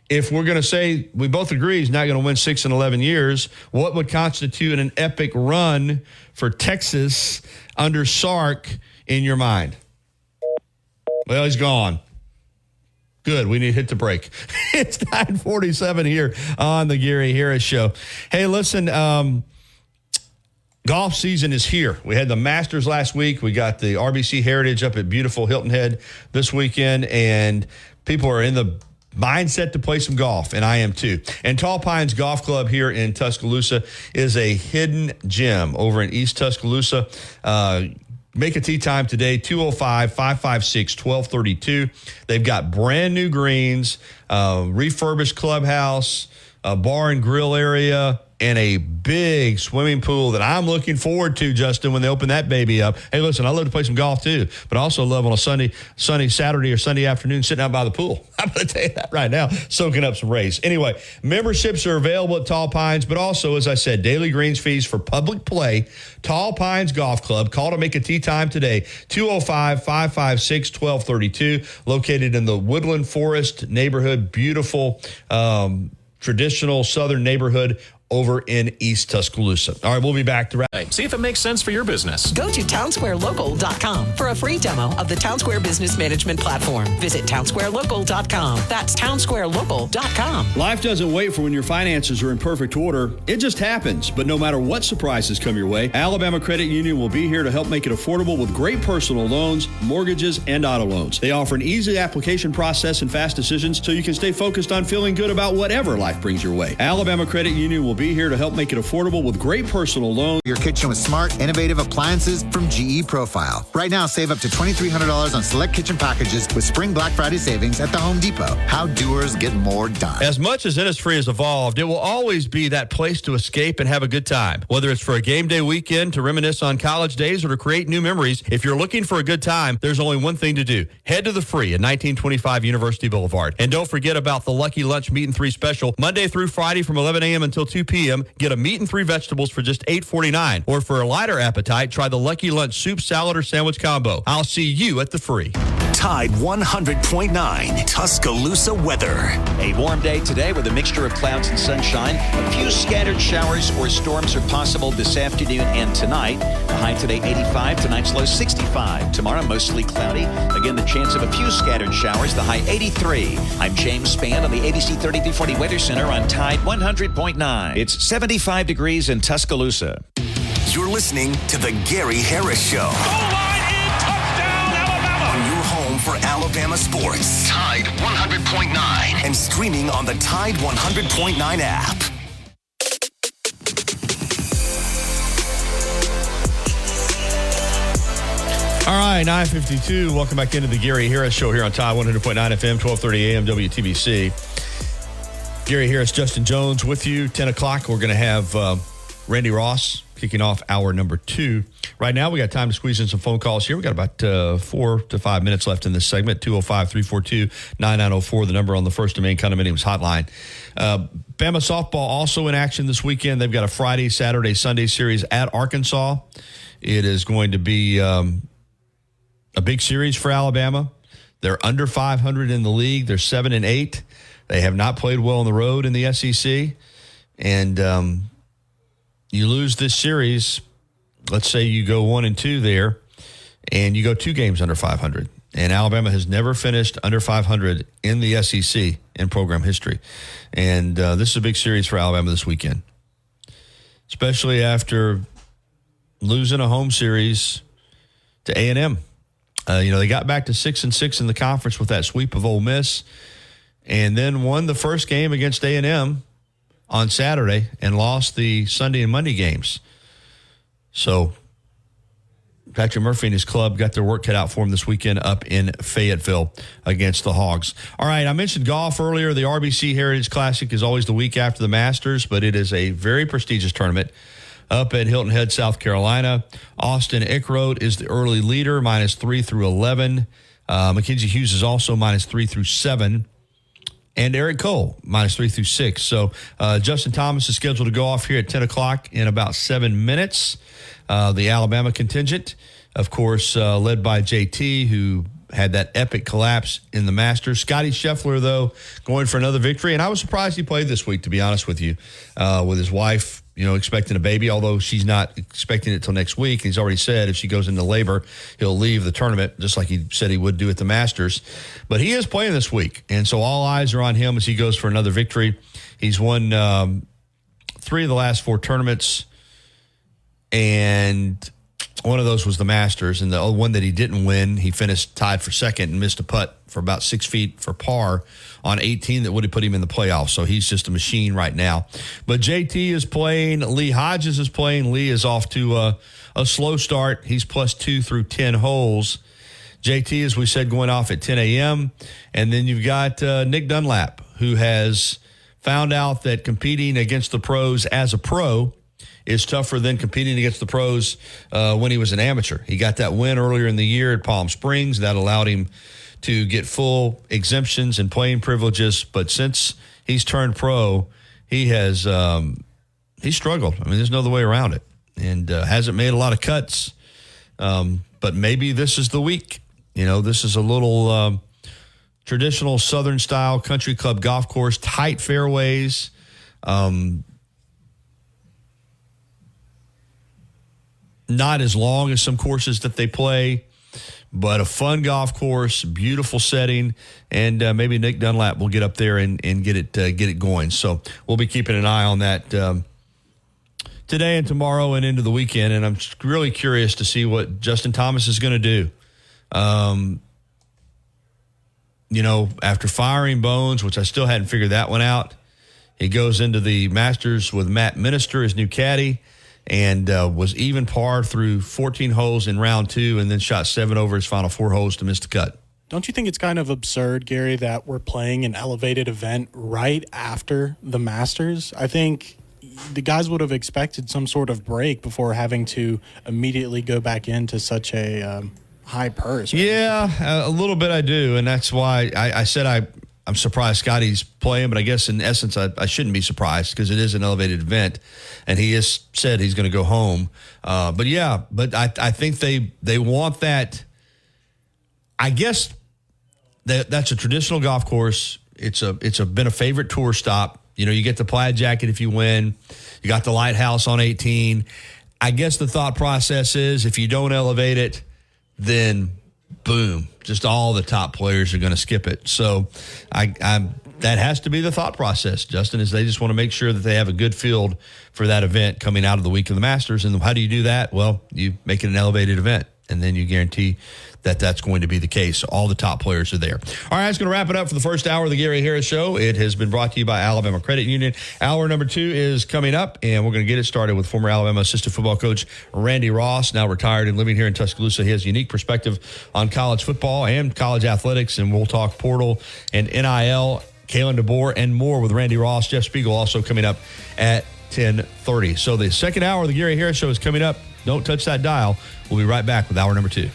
If we're going to say we both agree he's not going to win 6 and 11 years, what would constitute an epic run for Texas under Sark in your mind? Well, he's gone. Good. We need to hit the break. It's 9:47 here on the Gary Harris Show. Hey, listen, golf season is here. We had the Masters last week. We got the RBC Heritage up at beautiful Hilton Head this weekend, and people are in the mindset to play some golf, and I am too. And Tall Pines Golf Club here in Tuscaloosa is a hidden gem over in East Tuscaloosa. Make a tee time today, 205-556-1232. They've got brand new greens, refurbished clubhouse, a bar and grill area, and a big swimming pool that I'm looking forward to, Justin, when they open that baby up. Hey, listen, I love to play some golf too, but I also love on a sunny Saturday or Sunday afternoon sitting out by the pool. I'm going to tell you that right now, soaking up some rays. Anyway, memberships are available at Tall Pines, but also, as I said, daily greens fees for public play. Tall Pines Golf Club. Call to make a tee time today, 205-556-1232, located in the Woodland Forest neighborhood, beautiful traditional southern neighborhood over in East Tuscaloosa. All right, we'll be back to wrap. See if it makes sense for your business. Go to townsquarelocal.com for a free demo of the Townsquare Business Management Platform. Visit townsquarelocal.com. That's townsquarelocal.com. Life doesn't wait for when your finances are in perfect order. It just happens. But no matter what surprises come your way, Alabama Credit Union will be here to help make it affordable with great personal loans, mortgages, and auto loans. They offer an easy application process and fast decisions so you can stay focused on feeling good about whatever life brings your way. Alabama Credit Union will be here to help make it affordable with great personal loans. Your kitchen with smart, innovative appliances from GE Profile. Right now, save up to $2,300 on select kitchen packages with Spring Black Friday savings at the Home Depot. How doers get more done. As much as Innisfree has evolved, it will always be that place to escape and have a good time. Whether it's for a game day weekend, to reminisce on college days, or to create new memories, if you're looking for a good time, there's only one thing to do. Head to the Free at 1925 University Boulevard. And don't forget about the Lucky Lunch Meat and 3 special, Monday through Friday from 11 a.m. until 2 p.m. Get a meat and 3 vegetables for just $8.49. Or for a lighter appetite, try the Lucky Lunch soup, salad, or sandwich combo. I'll see you at the Free. Tide 100.9 Tuscaloosa weather. A warm day today with a mixture of clouds and sunshine. A few scattered showers or storms are possible this afternoon and tonight. The high today 85, tonight's low 65. Tomorrow mostly cloudy. Again, the chance of a few scattered showers, the high 83. I'm James Spann on the ABC 3340 Weather Center on Tide 100.9. It's 75 degrees in Tuscaloosa. You're listening to The Gary Harris Show. Goal line in, touchdown, Alabama. On your home for Alabama sports. Tide 100.9. And streaming on the Tide 100.9 app. All right, 9:52. Welcome back into the Gary Harris Show here on Tide 100.9 FM, 1230 AM, WTBC. Gary Harris, Justin Jones with you. 10 o'clock, we're going to have Randy Ross kicking off hour number 2. Right now, we got time to squeeze in some phone calls here. We got about 4 to 5 minutes left in this segment. 205-342-9904, the number on the First and Main Condominiums hotline. Bama softball also in action this weekend. They've got a Friday, Saturday, Sunday series at Arkansas. It is going to be a big series for Alabama. They're under 500 in the league. They're 7-8. They have not played well on the road in the SEC. And you lose this series, let's say you go 1-2 there, and you go 2 games under 500. And Alabama has never finished under 500 in the SEC in program history. And this is a big series for Alabama this weekend, especially after losing a home series to A&M. They got back to 6-6 in the conference with that sweep of Ole Miss, and then won the first game against A&M on Saturday and lost the Sunday and Monday games. So Patrick Murphy and his club got their work cut out for him this weekend up in Fayetteville against the Hogs. All right, I mentioned golf earlier. The RBC Heritage Classic is always the week after the Masters, but it is a very prestigious tournament up at Hilton Head, South Carolina. Austin Eckroat is the early leader, -3 through 11. Mackenzie Hughes is also -3 through 7. And Eric Cole, -3 through 6. So Justin Thomas is scheduled to go off here at 10 o'clock in about 7 minutes. The Alabama contingent, of course, led by JT, who had that epic collapse in the Masters. Scotty Scheffler, though, going for another victory. And I was surprised he played this week, to be honest with you, with his wife, expecting a baby, although she's not expecting it till next week. He's already said if she goes into labor, he'll leave the tournament, just like he said he would do at the Masters. But he is playing this week, and so all eyes are on him as he goes for another victory. He's won 3 of the last 4 tournaments, and one of those was the Masters, and the one that he didn't win, he finished tied for second and missed a putt for about 6 feet for par on 18 that would have put him in the playoffs. So he's just a machine right now. But JT is playing. Lee Hodges is playing. Lee is off to a slow start. He's +2 through 10 holes. JT, as we said, going off at 10 a.m. And then you've got Nick Dunlap, who has found out that competing against the pros as a pro is tougher than competing against the pros when he was an amateur. He got that win earlier in the year at Palm Springs. That allowed him to get full exemptions and playing privileges. But since he's turned pro, he has he's struggled. I mean, there's no other way around it. And hasn't made a lot of cuts. But maybe this is the week. This is a little traditional Southern-style country club golf course, tight fairways. Not as long as some courses that they play, but a fun golf course, beautiful setting, and maybe Nick Dunlap will get up there and get it going. So we'll be keeping an eye on that today and tomorrow and into the weekend, and I'm really curious to see what Justin Thomas is going to do. After firing Bones, which I still hadn't figured that one out, he goes into the Masters with Matt Minister, his new caddy, and was even par through 14 holes in round 2 and then shot 7 over his final 4 holes to miss the cut. Don't you think it's kind of absurd, Gary, that we're playing an elevated event right after the Masters? I think the guys would have expected some sort of break before having to immediately go back into such a high purse. Right? Yeah, a little bit I do, and that's why I said I'm surprised Scotty's playing, but I guess in essence I shouldn't be surprised because it is an elevated event, and he has said he's going to go home. But I think they want that. I guess that's a traditional golf course. It's been a favorite tour stop. You know, you get the plaid jacket if you win. You got the lighthouse on 18. I guess the thought process is if you don't elevate it, then boom, just all the top players are going to skip it. So that has to be the thought process, Justin, is they just want to make sure that they have a good field for that event coming out of the week of the Masters. And how do you do that? Well, you make it an elevated event, and then you guarantee that that's going to be the case. All the top players are there. All right, that's going to wrap it up for the first hour of the Gary Harris Show. It has been brought to you by Alabama Credit Union. Hour number 2 is coming up, and we're going to get it started with former Alabama assistant football coach Randy Ross, now retired and living here in Tuscaloosa. He has a unique perspective on college football and college athletics, and we'll talk portal and NIL, Kalen DeBoer, and more with Randy Ross. Jeff Spiegel also coming up at 10:30. So the second hour of the Gary Harris Show is coming up. Don't touch that dial. We'll be right back with hour number 2.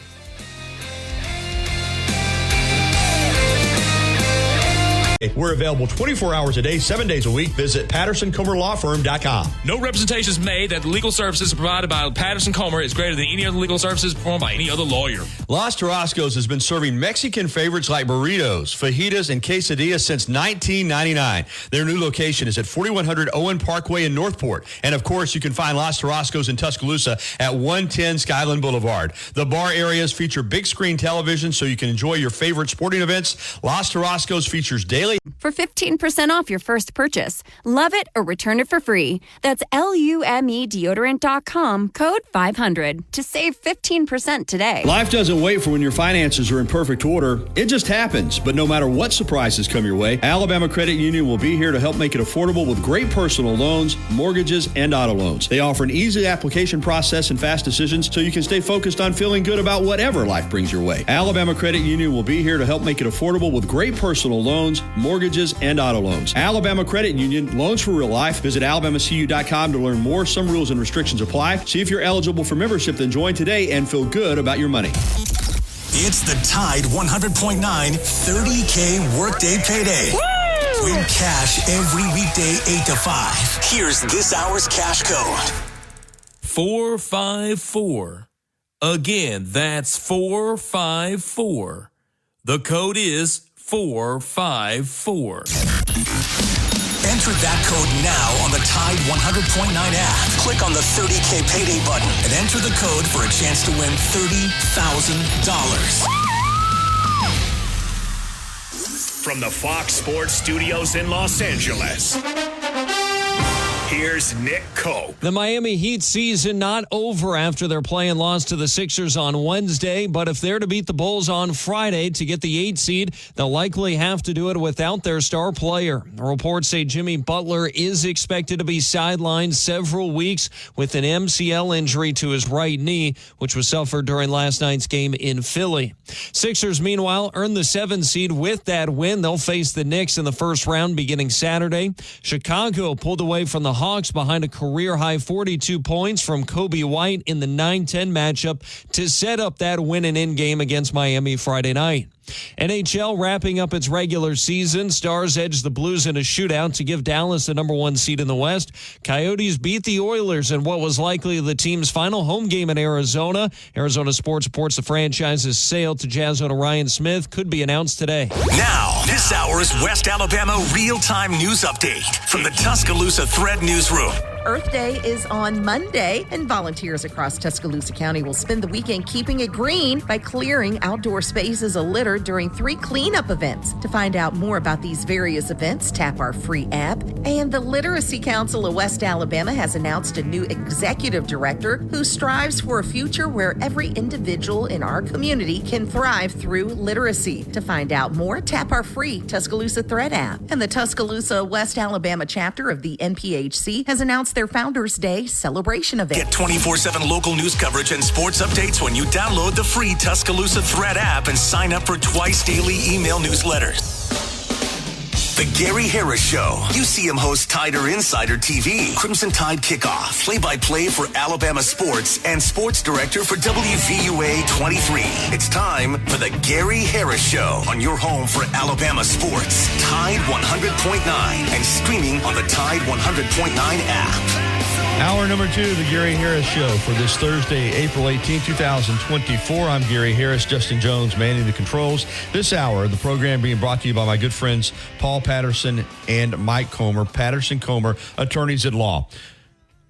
We're available 24 hours a day, 7 days a week. Visit PattersonComerLawFirm.com. No representations made that the legal services provided by Patterson Comer is greater than any other legal services performed by any other lawyer. Los Tarascos has been serving Mexican favorites like burritos, fajitas, and quesadillas since 1999. Their new location is at 4100 Owen Parkway in Northport. And, of course, you can find Los Tarascos in Tuscaloosa at 110 Skyland Boulevard. The bar areas feature big screen television so you can enjoy your favorite sporting events. Los Tarascos features daily. For 15% off your first purchase. Love it or return it for free. That's LUME deodorant.com, code 500 to save 15% today. Life doesn't wait for when your finances are in perfect order. It just happens. But no matter what surprises come your way, Alabama Credit Union will be here to help make it affordable with great personal loans, mortgages, and auto loans. They offer an easy application process and fast decisions so you can stay focused on feeling good about whatever life brings your way. Alabama Credit Union will be here to help make it affordable with great personal loans, mortgages, and auto loans. Alabama Credit Union, loans for real life. Visit alabamacu.com to learn more. Some rules and restrictions apply. See if you're eligible for membership, then join today and feel good about your money. It's the Tide 100.9 30K Workday Payday. Woo! Win cash every weekday 8 to 5. Here's this hour's cash code. 454. Again, that's 454. The code is 454. Enter that code now on the Tide 100.9 app. Click on the 30K Payday button and enter the code for a chance to win $30,000. From the Fox Sports Studios in Los Angeles, here's Nick Cope. The Miami Heat season not over after their play and loss to the Sixers on Wednesday, but if they're to beat the Bulls on Friday to get the 8 seed, they'll likely have to do it without their star player. Reports say Jimmy Butler is expected to be sidelined several weeks with an MCL injury to his right knee, which was suffered during last night's game in Philly. Sixers, meanwhile, earned the 7 seed with that win. They'll face the Knicks in the first round beginning Saturday. Chicago pulled away from the Hawks behind a career-high 42 points from Kobe White in the 9-10 matchup to set up that win-and-in game against Miami Friday night. NHL wrapping up its regular season. Stars edged the Blues in a shootout to give Dallas the number 1 seed in the West. Coyotes beat the Oilers in what was likely the team's final home game in Arizona. Arizona Sports reports the franchise's sale to Jazz owner Ryan Smith could be announced today. Now, this hour's West Alabama real-time news update from the Tuscaloosa Thread Newsroom. Earth Day is on Monday, and volunteers across Tuscaloosa County will spend the weekend keeping it green by clearing outdoor spaces of litter during 3 cleanup events. To find out more about these various events, tap our free app. And the Literacy Council of West Alabama has announced a new executive director who strives for a future where every individual in our community can thrive through literacy. To find out more, tap our free Tuscaloosa Thread app. And the Tuscaloosa West Alabama chapter of the NPHC has announced their Founders Day celebration event. Get 24/7 local news coverage and sports updates when you download the free Tuscaloosa Thread app and sign up for twice daily email newsletters. The Gary Harris Show. UCM host Tider Insider TV, Crimson Tide Kickoff, play-by-play for Alabama sports, and sports director for WVUA 23. It's time for the Gary Harris Show on your home for Alabama sports. Tide 100.9 and streaming on the Tide 100.9 app. Hour number 2 of the Gary Harris Show for this Thursday, April 18, 2024. I'm Gary Harris, Justin Jones manning the controls. This hour, the program being brought to you by my good friends Paul Patterson and Mike Comer. Patterson Comer, attorneys at law.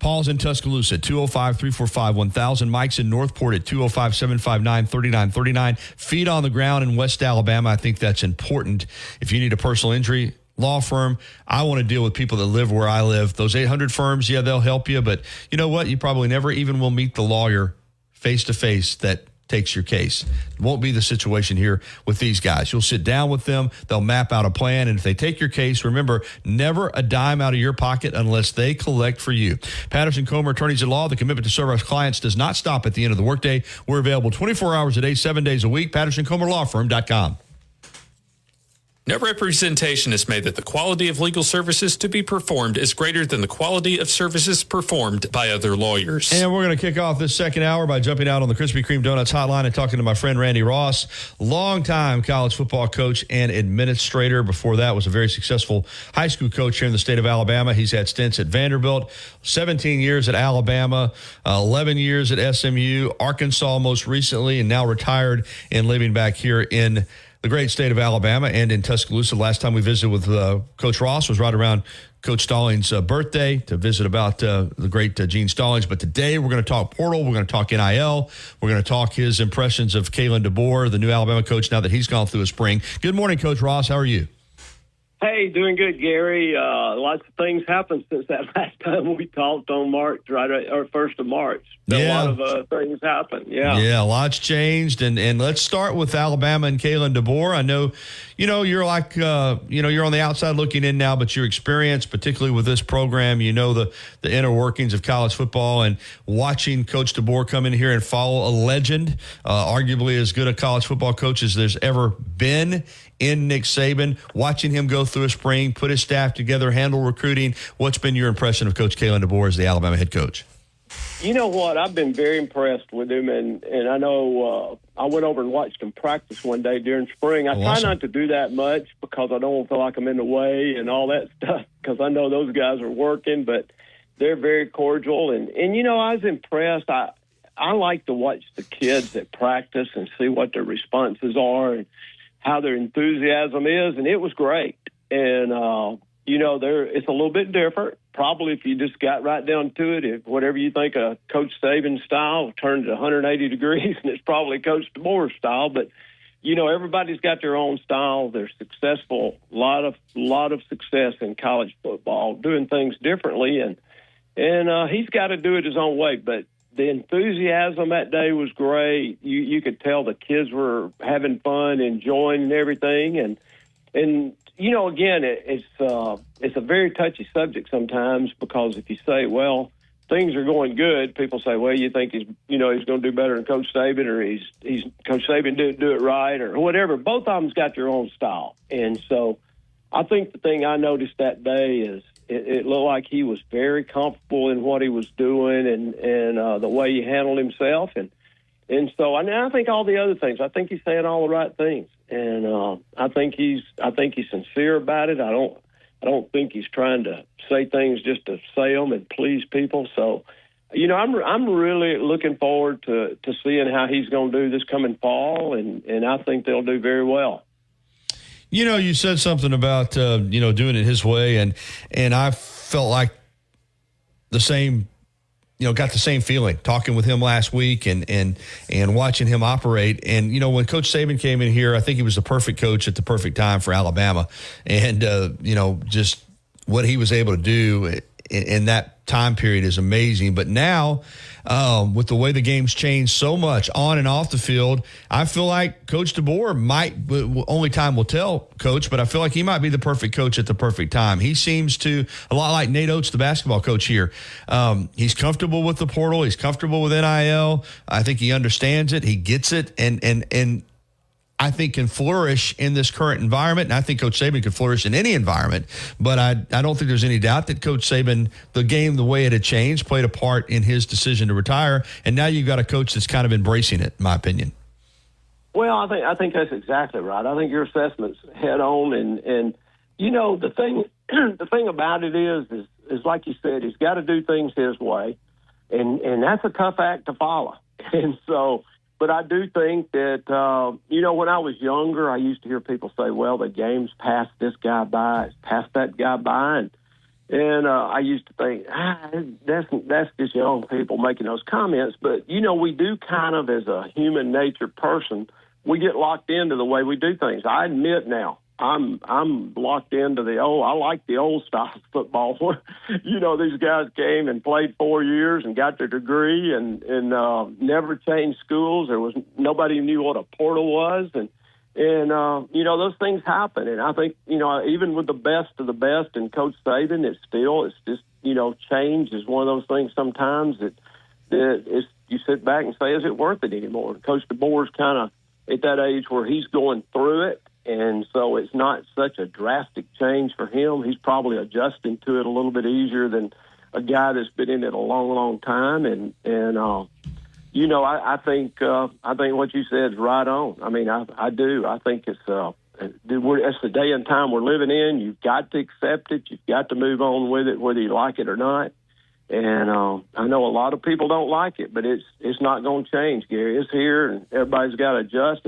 Paul's in Tuscaloosa, 205-345-1000. Mike's in Northport at 205-759-3939. Feet on the ground in West Alabama. I think that's important. If you need a personal injury law firm, I want to deal with people that live where I live. Those 800 firms, yeah, they'll help you. But you know what? You probably never even will meet the lawyer face-to-face that takes your case. It won't be the situation here with these guys. You'll sit down with them. They'll map out a plan. And if they take your case, remember, never a dime out of your pocket unless they collect for you. Patterson Comer, attorneys at law. The commitment to serve our clients does not stop at the end of the workday. We're available 24 hours a day, 7 days a week. PattersonComerLawFirm.com. No representation is made that the quality of legal services to be performed is greater than the quality of services performed by other lawyers. And we're going to kick off this second hour by jumping out on the Krispy Kreme Donuts hotline and talking to my friend Randy Ross, longtime college football coach and administrator. Before that, was a very successful high school coach here in the state of Alabama. He's had stints at Vanderbilt, 17 years at Alabama, 11 years at SMU, Arkansas most recently, and now retired and living back here in the great state of Alabama and in Tuscaloosa. Last time we visited with Coach Ross was right around Coach Stallings' birthday to visit about the great Gene Stallings. But today we're going to talk portal. We're going to talk NIL. We're going to talk his impressions of Kalen DeBoer, the new Alabama coach, now that he's gone through a spring. Good morning, Coach Ross. How are you? Hey, doing good, Gary. Lots of things happened since that last time we talked on March, or 1st of March. A lot of things happened. Yeah, lots changed. And let's start with Alabama and Kalen DeBoer. I know, you're like, you're on the outside looking in now, but your experience, particularly with this program, the inner workings of college football, and watching Coach DeBoer come in here and follow a legend, arguably as good a college football coach as there's ever been in Nick Saban, watching him go through a spring, put his staff together, handle recruiting. What's been your impression of Coach Kalen DeBoer as the Alabama head coach? You know what? I've been very impressed with him, and I know I went over and watched him practice one day during spring. I try not to do that much because I don't feel like I'm in the way and all that stuff, because I know those guys are working, but they're very cordial. And I was impressed. I like to watch the kids at practice and see what their responses are and how their enthusiasm is, and it was great. And, it's a little bit different. Probably if you just got right down to it, if whatever you think of Coach Saban's style turned 180 degrees, and it's probably Coach DeBoer's style. But, everybody's got their own style. They're successful, a lot of success in college football, doing things differently. And he's got to do it his own way. But the enthusiasm that day was great. You could tell the kids were having fun, enjoying everything. And again, it's a very touchy subject sometimes, because if you say, well, things are going good, people say, well, you think he's going to do better than Coach Saban, or he's Coach Saban didn't do it right, or whatever. Both of them's got their own style. And so I think the thing I noticed that day is it looked like he was very comfortable in what he was doing and the way he handled himself. And so I think all the other things, I think he's saying all the right things. And I think he's sincere about it. I don't think he's trying to say things just to say them and please people. So, I'm really looking forward to seeing how he's going to do this coming fall, and I think they'll do very well. You said something about doing it his way, and I felt like the same. Got the same feeling talking with him last week and watching him operate. And, when Coach Saban came in here, I think he was the perfect coach at the perfect time for Alabama. And, just what he was able to do in that time period is amazing. But now, with the way the game's changed so much on and off the field, I feel like Coach DeBoer might, only time will tell, Coach, but I feel like he might be the perfect coach at the perfect time. He seems to, a lot like Nate Oates, the basketball coach here, he's comfortable with the portal. He's comfortable with NIL. I think he understands it. He gets it. And I think can flourish in this current environment. And I think Coach Saban could flourish in any environment. But I don't think there's any doubt that Coach Saban, the game, the way it had changed, played a part in his decision to retire. And now you've got a coach that's kind of embracing it, in my opinion. Well, I think that's exactly right. I think your assessment's head on. And the thing about it is is like you said, he's got to do things his way, and that's a tough act to follow. And so, but I do think that, when I was younger, I used to hear people say, well, the game's passed this guy by, it's passed that guy by. And I used to think, that's just young people making those comments. But, we do kind of, as a human nature person, we get locked into the way we do things. I admit now, I'm locked into I like the old style of football where, these guys came and played 4 years and got their degree and never changed schools. Nobody knew what a portal was. And those things happen. And I think, even with the best of the best and Coach Saban, it's just, change is one of those things sometimes that you sit back and say, is it worth it anymore? Coach DeBoer's kind of at that age where he's going through it. And so it's not such a drastic change for him. He's probably adjusting to it a little bit easier than a guy that's been in it a long, long time. I think what you said is right on. I mean, I do. I think it's the day and time we're living in. You've got to accept it. You've got to move on with it, whether you like it or not. And I know a lot of people don't like it, but it's not going to change, Gary. It's here, and everybody's got to adjust.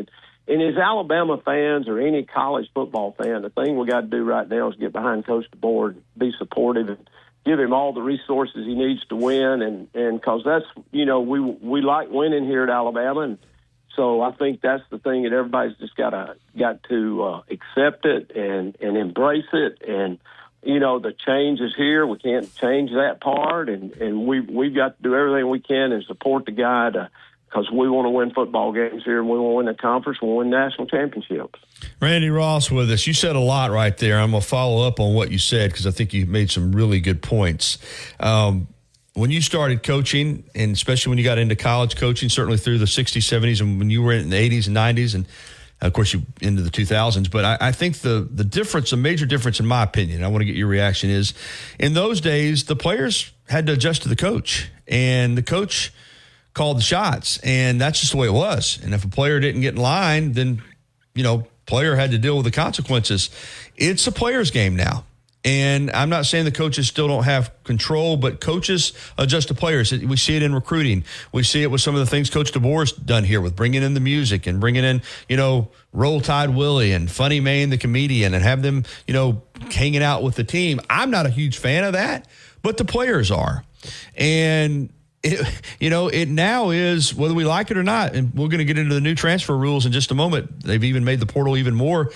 And as Alabama fans or any college football fan, the thing we got to do right now is get behind Coach DeBoer and be supportive and give him all the resources he needs to win. And because that's, we like winning here at Alabama. And so I think that's the thing that everybody's just got to accept it and embrace it. And, the change is here. We can't change that part. And we've got to do everything we can and support the guy because we want to win football games here, and we want to win the conference, we want to win national championships. Randy Ross with us. You said a lot right there. I'm going to follow up on what you said because I think you made some really good points. When you started coaching, and especially when you got into college coaching, certainly through the 60s, 70s, and when you were in the 80s and 90s, and of course you into the 2000s, but I think the difference, a major difference in my opinion, I want to get your reaction, is in those days the players had to adjust to the coach, and the coach called the shots, and that's just the way it was. And if a player didn't get in line, then, player had to deal with the consequences. It's a player's game now. And I'm not saying the coaches still don't have control, but coaches adjust to players. We see it in recruiting. We see it with some of the things Coach DeBoer's done here with bringing in the music and bringing in, Roll Tide Willie and Funny Maine the comedian and have them, hanging out with the team. I'm not a huge fan of that, but the players are. And it now is, whether we like it or not, and we're going to get into the new transfer rules in just a moment. They've even made the portal even more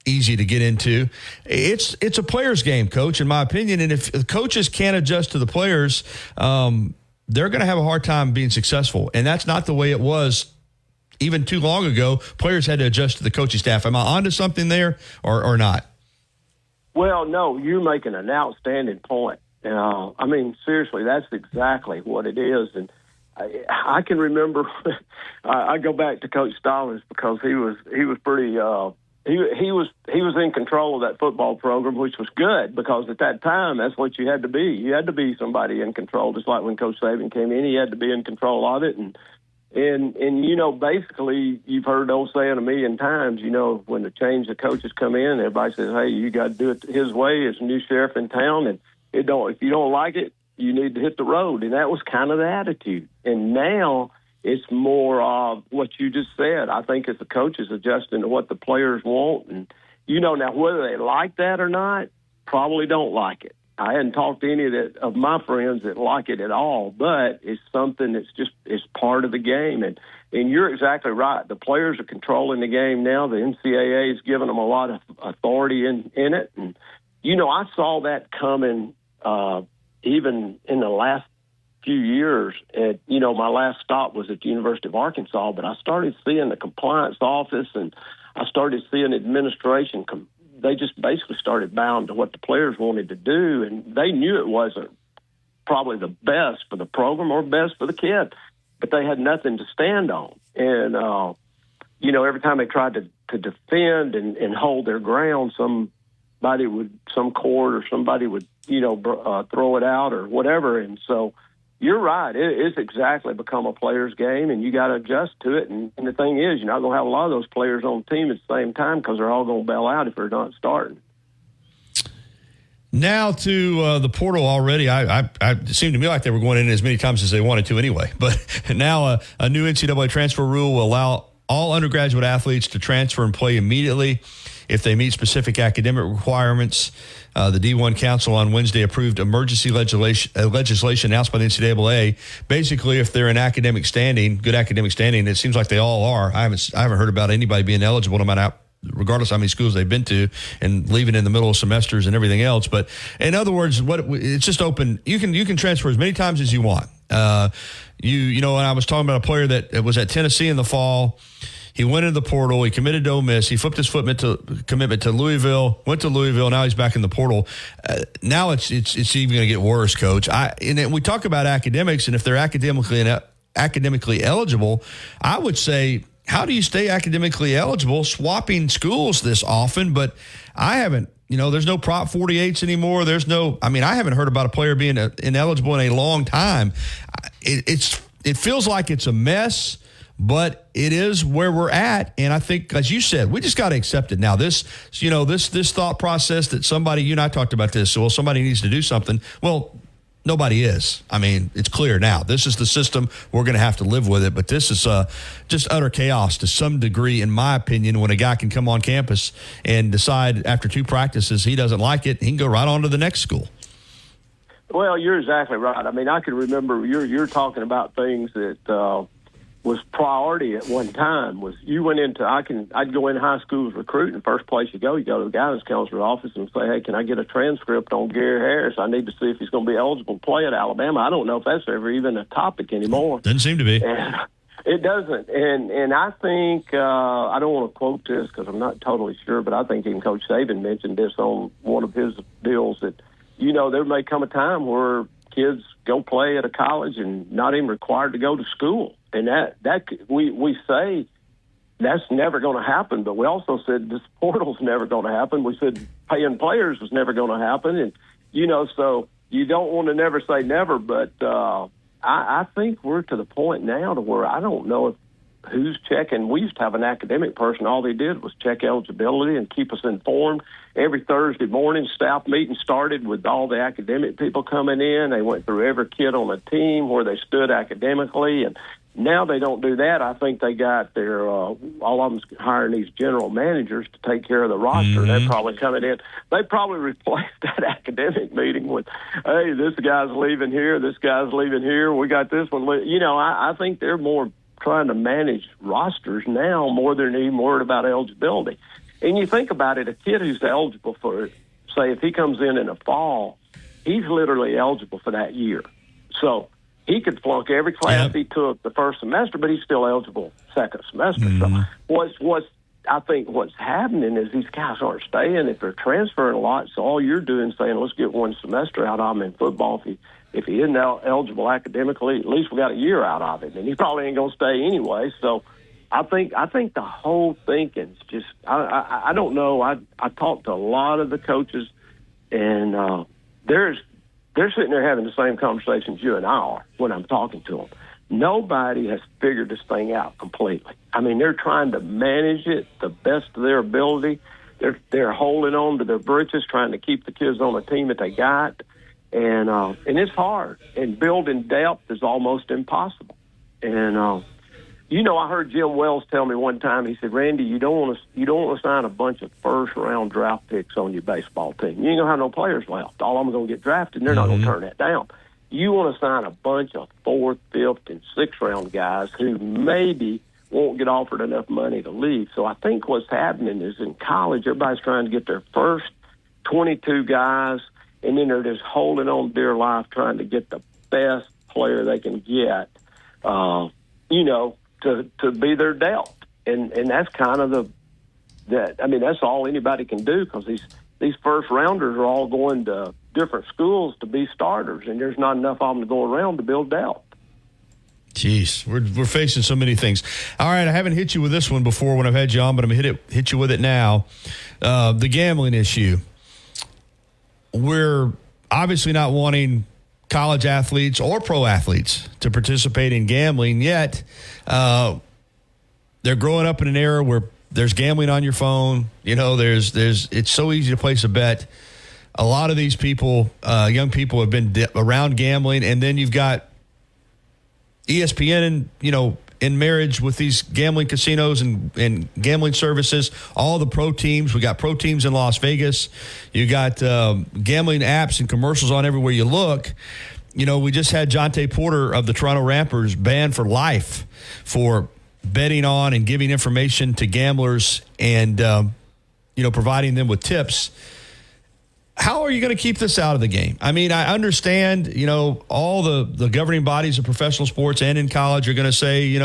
easy to get into. It's a player's game, Coach, in my opinion. And if the coaches can't adjust to the players, they're going to have a hard time being successful. And that's not the way it was even too long ago. Players had to adjust to the coaching staff. Am I onto something there or not? Well, no, you're making an outstanding point. Seriously, that's exactly what it is. And I can remember, I go back to Coach Stallings because he was pretty, he was in control of that football program, which was good because at that time, that's what you had to be. You had to be somebody in control, just like when Coach Saban came in, he had to be in control of it. And basically, you've heard the old saying a million times, when the change of coaches come in, everybody says, hey, you got to do it his way. It's a new sheriff in town, and if you don't like it, you need to hit the road. And that was kind of the attitude. And now it's more of what you just said. I think as the coaches adjusting to what the players want. And, now whether they like that or not, probably don't like it. I hadn't talked to any of my friends that like it at all, but it's something that's it's part of the game. And you're exactly right. The players are controlling the game now. The NCAA has given them a lot of authority in it. And, I saw that coming even in the last few years. My last stop was at the University of Arkansas, but I started seeing the compliance office and I started seeing administration. They just basically started bound to what the players wanted to do, and they knew it wasn't probably the best for the program or best for the kid, but they had nothing to stand on. And, every time they tried to defend and hold their ground, some court or somebody would, throw it out or whatever. And so you're right. It's exactly become a player's game, and you got to adjust to it. And the thing is, you're not going to have a lot of those players on the team at the same time because they're all going to bail out if they're not starting. Now to the portal already. It seemed to me like they were going in as many times as they wanted to anyway. But now a new NCAA transfer rule will allow all undergraduate athletes to transfer and play immediately if they meet specific academic requirements. The D1 Council on Wednesday approved emergency legislation announced by the NCAA. Basically, if they're in academic standing, good academic standing, it seems like they all are. I haven't heard about anybody being eligible no matter regardless of how many schools they've been to and leaving in the middle of semesters and everything else. But in other words, it's just open. You can transfer as many times as you want. You know, and I was talking about a player that was at Tennessee in the fall. He went into the portal. He committed to Ole Miss. He flipped his commitment to Louisville. Went to Louisville. Now he's back in the portal. Now it's even going to get worse, Coach. And we talk about academics, and if they're academically eligible, I would say, how do you stay academically eligible swapping schools this often? But I haven't. You know, there's no Prop 48s anymore. I haven't heard about a player being ineligible in a long time. It feels like it's a mess. But it is where we're at, and I think, as you said, we just got to accept it now. This thought process that somebody, you and I talked about this, so somebody needs to do something. Well, nobody is. I mean, it's clear now. This is the system. We're going to have to live with it. But this is just utter chaos to some degree, in my opinion, when a guy can come on campus and decide after 2 practices he doesn't like it, he can go right on to the next school. Well, you're exactly right. I mean, I can remember you're talking about things that was priority at one time. Was you went into I'd go in high schools recruiting. First place you go to the guidance counselor's office and say, hey, can I get a transcript on Gary Harris? I need to see if he's going to be eligible to play at Alabama. I don't know if that's ever even a topic anymore. Doesn't seem to be. And it doesn't. And I think I don't want to quote this because I'm not totally sure, but I think even Coach Saban mentioned this on one of his deals that, you know, there may come a time where kids go play at a college and not even required to go to school. And that we say that's never going to happen, but we also said this portal's never going to happen. We said paying players was never going to happen, and you know, so you don't want to never say never. But I think we're to the point now to where I don't know if who's checking. We used to have an academic person. All they did was check eligibility and keep us informed. Every Thursday morning, staff meeting started with all the academic people coming in. They went through every kid on the team where they stood academically, and now they don't do that. I think they got their all of them hiring these general managers to take care of the roster. Mm-hmm. They're probably coming in. They probably replaced that academic meeting with, hey, this guy's leaving here, this guy's leaving here. We got this one. You know, I think they're more trying to manage rosters now more than even worried about eligibility. And you think about it, a kid who's eligible for it, say if he comes in the fall, he's literally eligible for that year. So he could flunk every class he took the first semester, but he's still eligible second semester. Mm-hmm. So I think what's happening is these guys aren't staying. If they're transferring a lot, so all you're doing is saying, let's get one semester out of him in football. If he isn't eligible academically, at least we got a year out of it, and he probably ain't going to stay anyway. So I think the whole thinking's just I don't know. I talked to a lot of the coaches, and they're sitting there having the same conversations you and I are when I'm talking to them. Nobody has figured this thing out completely. I mean, they're trying to manage it the best of their ability. They're holding on to their britches, trying to keep the kids on the team that they got. And it's hard. And building depth is almost impossible. And you know, I heard Jim Wells tell me one time. He said, "Randy, you don't want to sign a bunch of first-round draft picks on your baseball team. You ain't gonna have no players left. All of them are gonna get drafted, and they're not gonna turn that down. You want to sign a bunch of 4th, 5th, and 6th-round guys who maybe won't get offered enough money to leave." So I think what's happening is in college, everybody's trying to get their first 22 guys. And then they're just holding on dear life, trying to get the best player they can get, you know, to be their depth. And that's kind of that's all anybody can do, because these first rounders are all going to different schools to be starters, and there's not enough of them to go around to build depth. Jeez, we're facing so many things. All right, I haven't hit you with this one before when I've had you on, but I'm going to hit you with it now. The gambling issue. We're obviously not wanting college athletes or pro athletes to participate in gambling, yet they're growing up in an era where there's gambling on your phone. You know, it's so easy to place a bet a lot of these people, young people, have been around gambling, and then you've got ESPN, in marriage with these gambling casinos and gambling services, all the pro teams. We got pro teams in Las Vegas. You got gambling apps and commercials on everywhere you look. We just had Jonte Porter of the Toronto Raptors banned for life for betting on and giving information to gamblers and, providing them with tips. How are you going to keep this out of the game? I mean, I understand, all the governing bodies of professional sports and in college are going to say,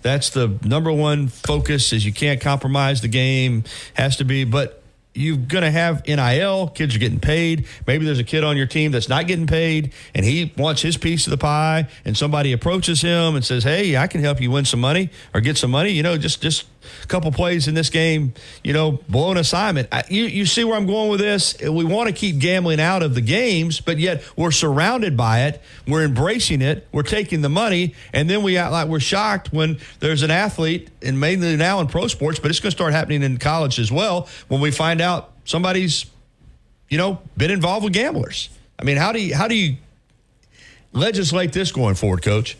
that's the number one focus is you can't compromise the game, has to be. But you're going to have NIL, kids are getting paid. Maybe there's a kid on your team that's not getting paid and he wants his piece of the pie and somebody approaches him and says, hey, I can help you win some money or get some money. Just a couple plays in this game, blow an assignment. You see where I'm going with this? We want to keep gambling out of the games, but yet we're surrounded by it. We're embracing it. We're taking the money. And then we act like we're shocked when there's an athlete, and mainly now in pro sports, but it's going to start happening in college as well, when we find out somebody's, been involved with gamblers. I mean, how do you legislate this going forward, Coach?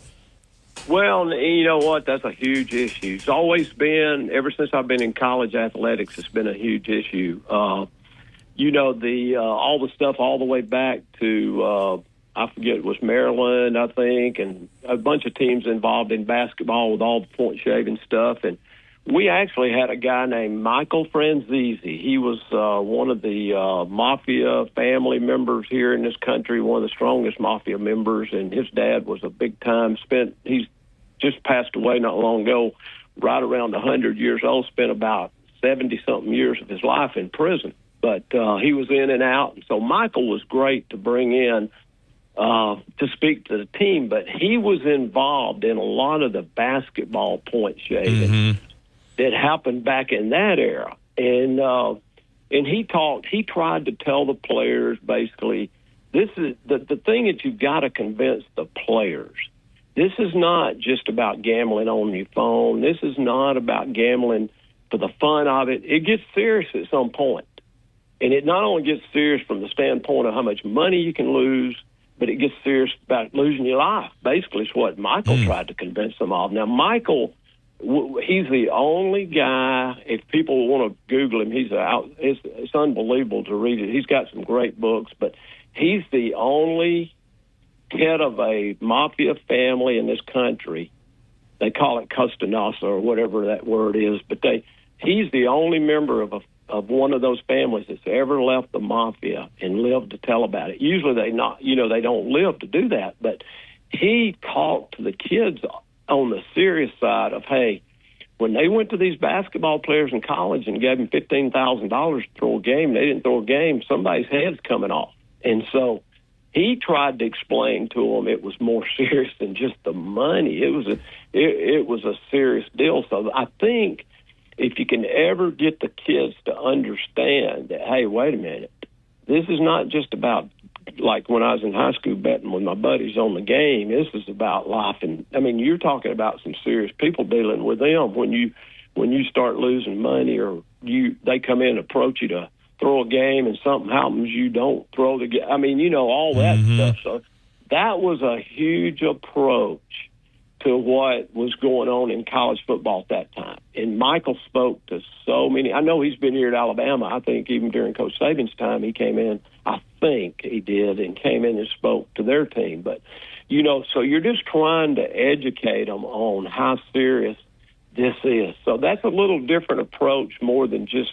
Well, you know what? That's a huge issue. It's always been, ever since I've been in college athletics, it's been a huge issue. All the stuff all the way back to, I forget, it was Maryland, I think, and a bunch of teams involved in basketball with all the point shaving stuff. And we actually had a guy named Michael Franzese. He was one of the mafia family members here in this country, one of the strongest mafia members, and his dad was a big-time he's just passed away not long ago, right around 100 years old, spent about 70-something years of his life in prison. But he was in and out, and so Michael was great to bring in to speak to the team, but he was involved in a lot of the basketball point shaving that happened back in that era. And he tried to tell the players, basically, this is the thing that you've got to convince the players. This is not just about gambling on your phone. This is not about gambling for the fun of it. It gets serious at some point. And it not only gets serious from the standpoint of how much money you can lose, but it gets serious about losing your life. Basically, is what Michael tried to convince them of. Now, Michael, he's the only guy, if people want to Google him, it's unbelievable to read it. He's got some great books, but he's the only head of a mafia family in this country. They call it Costa Nostra or whatever that word is, but he's the only member of one of those families that's ever left the mafia and lived to tell about it. Usually they don't live to do that, but he talked to the kids on the serious side of, hey, when they went to these basketball players in college and gave them $15,000 to throw a game, they didn't throw a game, somebody's head's coming off. And so he tried to explain to them it was more serious than just the money. It was a serious deal. So I think if you can ever get the kids to understand that, hey, wait a minute, this is not just about, like when I was in high school betting with my buddies on the game, this is about life. And I mean, you're talking about some serious people dealing with them when you start losing money, or they come in and approach you to throw a game and something happens, you don't throw the game. I mean, all that stuff. So that was a huge approach to what was going on in college football at that time. And Michael spoke to so many. I know he's been here at Alabama. I think even during Coach Saban's time, he came in. I think he did, and came in and spoke to their team. But, so you're just trying to educate them on how serious this is. So that's a little different approach more than just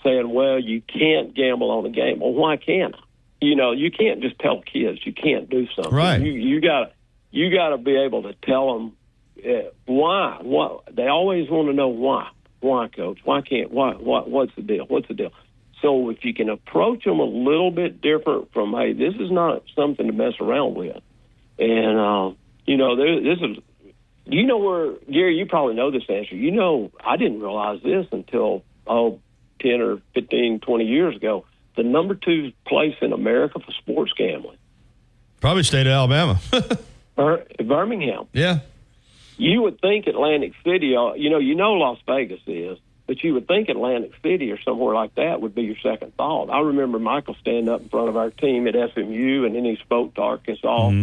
saying, well, you can't gamble on a game. Well, why can't I? You can't just tell kids you can't do something. Right. You got to be able to tell them why. What they always want to know why. Why, Coach? Why can't? Why? What's the deal? What's the deal? So if you can approach them a little bit different from, hey, this is not something to mess around with, and this is. Where, Gary, you probably know this answer. I didn't realize this until 10 or 15, 20 years ago. The number 2 place in America for sports gambling. Probably state of Alabama. Birmingham. Yeah. You would think Atlantic City, Las Vegas is. But you would think Atlantic City or somewhere like that would be your second thought. I remember Michael standing up in front of our team at SMU, and then he spoke to Arkansas.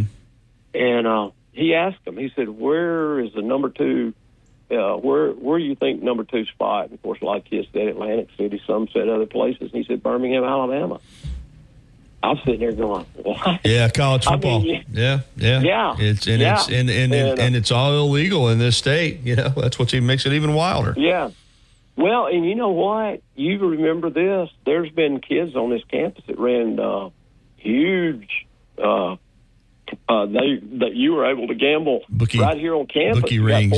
And he asked them, he said, where is the number 2, where do you think number 2 spot? And of course, a lot of kids said Atlantic City, some said other places. And he said Birmingham, Alabama. I'm sitting there going, what? Yeah, college football. Yeah. It's all illegal in this state. You know, that's what makes it even wilder. Yeah. Well, and you know what? You remember this. There's been kids on this campus that ran huge that you were able to gamble right here on campus. Bookie rings,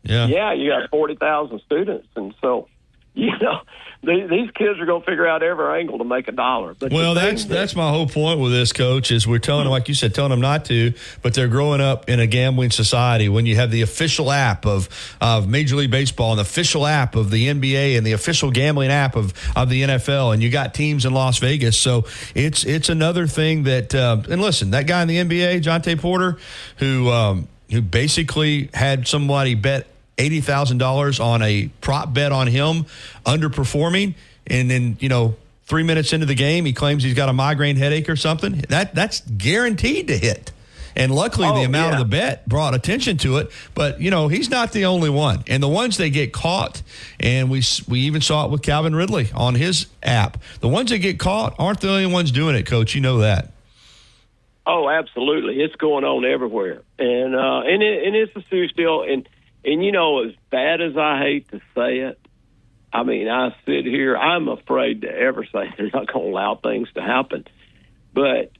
Yeah, you got 40,000 students. And so, you know, these kids are going to figure out every angle to make $1. But well, that's my whole point with this, Coach, is we're telling them, like you said, telling them not to, but they're growing up in a gambling society. When you have the official app of Major League Baseball and the official app of the NBA and the official gambling app of the NFL, and you got teams in Las Vegas. So it's another thing that, and listen, that guy in the NBA, Jonte Porter, who basically had somebody bet $80,000 on a prop bet on him underperforming, and then 3 minutes into the game he claims he's got a migraine headache or something. That's guaranteed to hit. And luckily the amount of the bet brought attention to it, but he's not the only one. And the ones that get caught, and we even saw it with Calvin Ridley on his app, the ones that get caught aren't the only ones doing it, Coach. You know that. Oh, absolutely. It's going on everywhere. And it's a serious deal. And as bad as I hate to say it, I mean, I sit here, I'm afraid to ever say they're not going to allow things to happen. But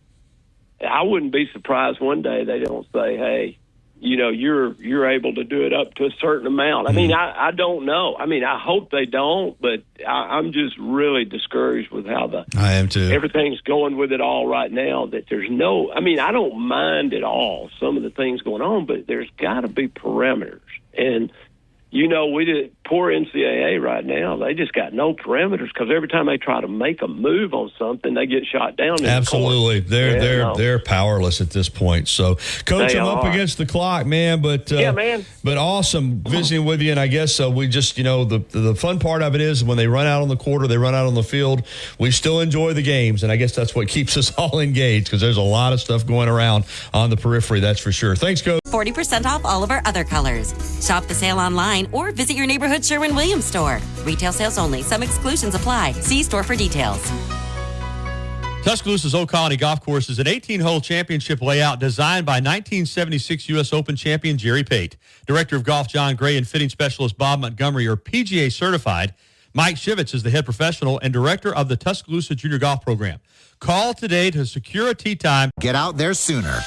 I wouldn't be surprised one day they don't say, hey, you're able to do it up to a certain amount. I mean, I don't know. I mean, I hope they don't, but I'm just really discouraged with how I am too. Everything's going with it all right now. That there's no, I mean, I don't mind at all some of the things going on, but there's got to be parameters. And poor NCAA right now, they just got no parameters because every time they try to make a move on something, they get shot down. Absolutely. They're powerless at this point. So, Coach, I'm up against the clock, man. But man. But awesome visiting with you. And I guess we just, the fun part of it is when they run out on the court or they run out on the field, we still enjoy the games. And I guess that's what keeps us all engaged because there's a lot of stuff going around on the periphery, that's for sure. Thanks, Coach. 40% off all of our other colors. Shop the sale online or visit your neighborhood Sherwin-Williams store. Retail sales only. Some exclusions apply. See store for details. Tuscaloosa's Old Colony Golf Course is an 18-hole championship layout designed by 1976 U.S. Open champion Jerry Pate. Director of Golf John Gray and fitting specialist Bob Montgomery are PGA certified. Mike Shivitz is the head professional and director of the Tuscaloosa Junior Golf Program. Call today to secure a tee time. Get out there sooner.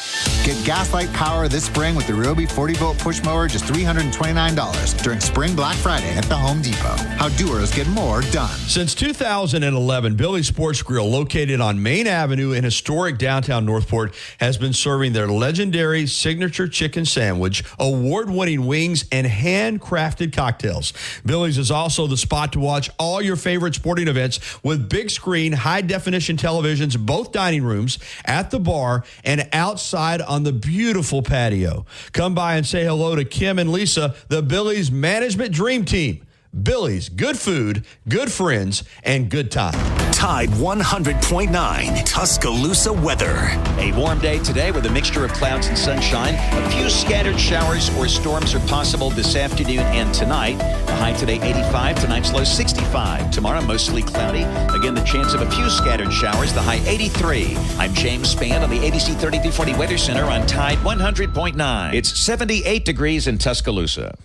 Get Gaslight power this spring with the Ryobi 40-volt push mower, just $329 during Spring Black Friday at the Home Depot. How doers get more done. Since 2011, Billy's Sports Grill, located on Main Avenue in historic downtown Northport, has been serving their legendary signature chicken sandwich, award-winning wings, and handcrafted cocktails. Billy's is also the spot to watch all your favorite sporting events with big screen, high-definition televisions, both dining rooms, at the bar, and outside on the beautiful patio. Come by and say hello to Kim and Lisa, the Billy's Management Dream Team. Billy's, good food, good friends, and good time. Tide 100.9 Tuscaloosa weather. A warm day today with a mixture of clouds and sunshine. A few scattered showers or storms are possible this afternoon and tonight. The high today 85, tonight's low 65. Tomorrow mostly cloudy. Again, the chance of a few scattered showers. The high 83. I'm James Spann on the ABC 3340 Weather Center on Tide 100.9. It's 78 degrees in Tuscaloosa.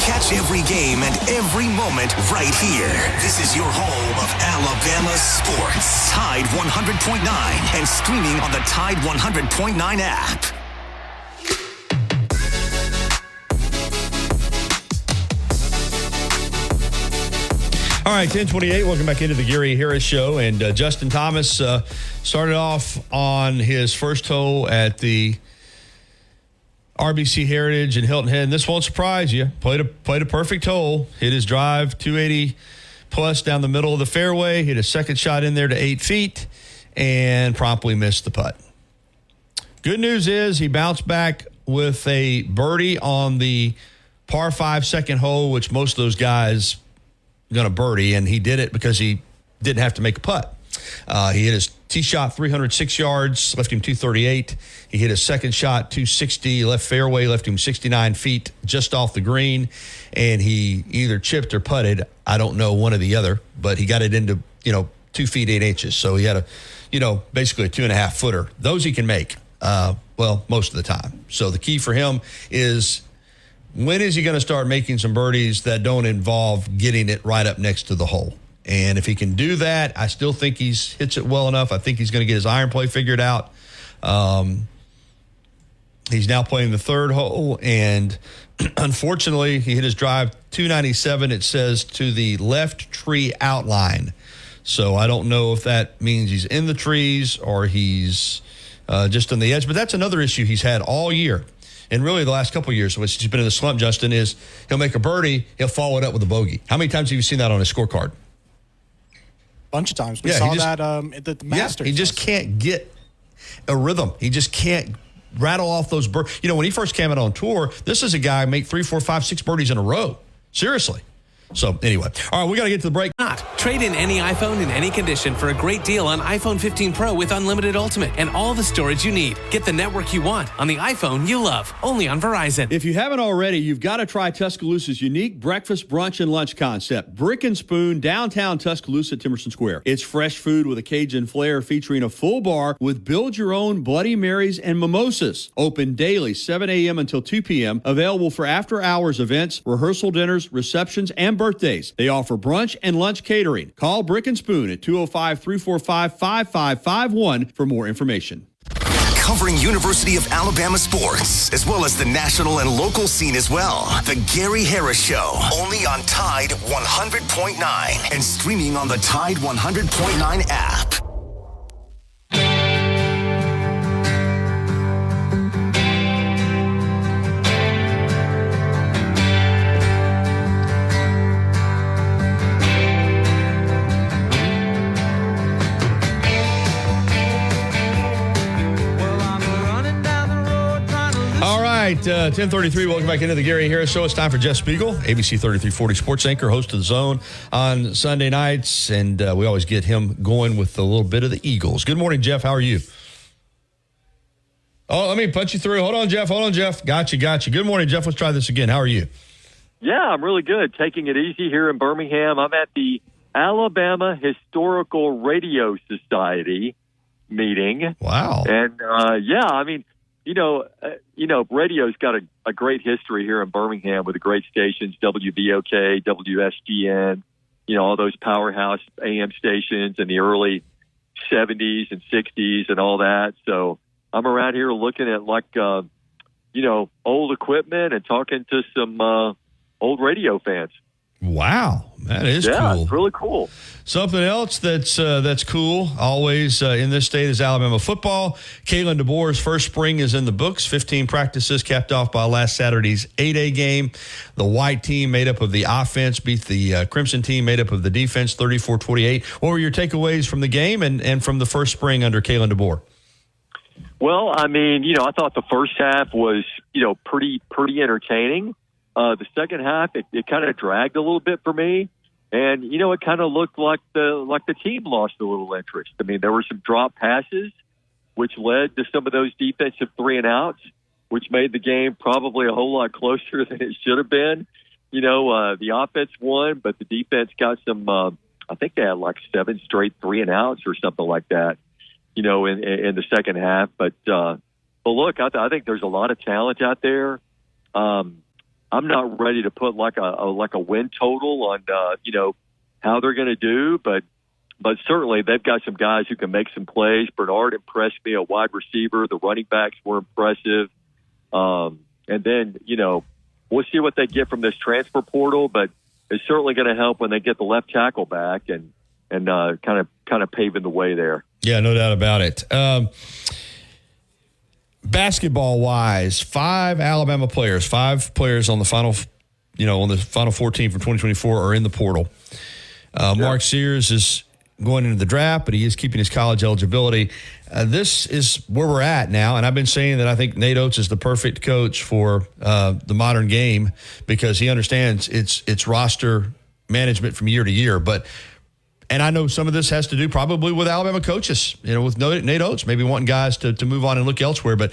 Catch every game and every moment right here. This is your home of Alabama sports. Tide 100.9 and streaming on the Tide 100.9 app. All right, 10:28. Welcome back into the Gary Harris Show. And Justin Thomas started off on his first hole at the RBC Heritage in Hilton Head. And this won't surprise you. Played a perfect hole. Hit his drive 280 plus down the middle of the fairway. Hit a second shot in there to 8 feet and promptly missed the putt. Good news is he bounced back with a birdie on the par 5 second hole, which most of those guys going to birdie, and he did it because he didn't have to make a putt. He hit his tee shot 306 yards, left him 238. He hit his second shot 260, left fairway, left him 69 feet just off the green, and he either chipped or putted. I don't know, one or the other, but he got it into 2 feet 8 inches. So he had basically a 2.5 footer. Those he can make. Most of the time. So the key for him is, when is he going to start making some birdies that don't involve getting it right up next to the hole? And if he can do that, I still think he hits it well enough. I think he's going to get his iron play figured out. He's now playing the third hole, and unfortunately, he hit his drive 297, it says, to the left tree outline. So I don't know if that means he's in the trees or he's just on the edge. But that's another issue he's had all year. And really the last couple of years, which he's been in the slump, Justin, is he'll make a birdie, he'll follow it up with a bogey. How many times have you seen that on his scorecard? Bunch of times. We saw that at the Masters. He just can't get a rhythm. He just can't rattle off those birdies. When he first came out on tour, this is a guy who made 3, 4, 5, 6 birdies in a row. Seriously. So anyway, all right, we got to get to the break. Trade in any iPhone in any condition for a great deal on iPhone 15 Pro with unlimited Ultimate and all the storage you need. Get the network you want on the iPhone you love, only on Verizon. If you haven't already, you've got to try Tuscaloosa's unique breakfast, brunch, and lunch concept, Brick and Spoon, downtown Tuscaloosa at Timerson Square. It's fresh food with a Cajun flair, featuring a full bar with build-your-own Bloody Marys and mimosas. Open daily, 7 a.m. until 2 p.m., available for after-hours events, rehearsal dinners, receptions, and birthdays. They offer brunch and lunch catering. Call Brick and Spoon at 205-345-5551 for more information. Covering University of Alabama sports, as well as the national and local scene as well. The Gary Harris Show, only on Tide 100.9 and streaming on the Tide 100.9 app. All right, 10:33. Welcome back into the Gary Harris Show. It's time for Jeff Spiegel, ABC 3340 sports anchor, host of The Zone on Sunday nights, and we always get him going with a little bit of the Eagles. Good morning, Jeff. How are you? Oh, let me punch you through. Hold on, Jeff. Got you. Good morning, Jeff. Let's try this again. How are you? Yeah, I'm really good. Taking it easy here in Birmingham. I'm at the Alabama Historical Radio Society meeting. Wow. And, radio's got a great history here in Birmingham with the great stations, WVOK, WSGN, all those powerhouse AM stations in the early 70s and 60s and all that. So I'm around here looking at old equipment and talking to some old radio fans. Wow, that is cool. Yeah, it's really cool. Something else that's cool always in this state is Alabama football. Kalen DeBoer's first spring is in the books. 15 practices capped off by last Saturday's 8A game. The white team made up of the offense beat the crimson team made up of the defense 34-28. What were your takeaways from the game and from the first spring under Kalen DeBoer? Well, I thought the first half was, pretty entertaining. The second half, it kind of dragged a little bit for me. And, it kind of looked like the team lost a little interest. There were some drop passes, which led to some of those defensive 3-and-outs, which made the game probably a whole lot closer than it should have been. The offense won, but the defense got some, I think they had 7 straight 3-and-outs or something like that, in the second half. But look, I think there's a lot of talent out there. I'm not ready to put a win total on how they're going to do, but certainly they've got some guys who can make some plays. Bernard impressed me, a wide receiver. The running backs were impressive, and then we'll see what they get from this transfer portal, but it's certainly going to help when they get the left tackle back and kind of paving the way there. Yeah, no doubt about it. Basketball-wise, 5 Alabama players, 5 players on the final, on the Final 14 from 2024 are in the portal. Mark Sears is going into the draft, but he is keeping his college eligibility. This is where we're at now, and I've been saying that I think Nate Oates is the perfect coach for the modern game because he understands it's roster management from year to year. And I know some of this has to do probably with Alabama coaches, with Nate Oates maybe wanting guys to move on and look elsewhere. But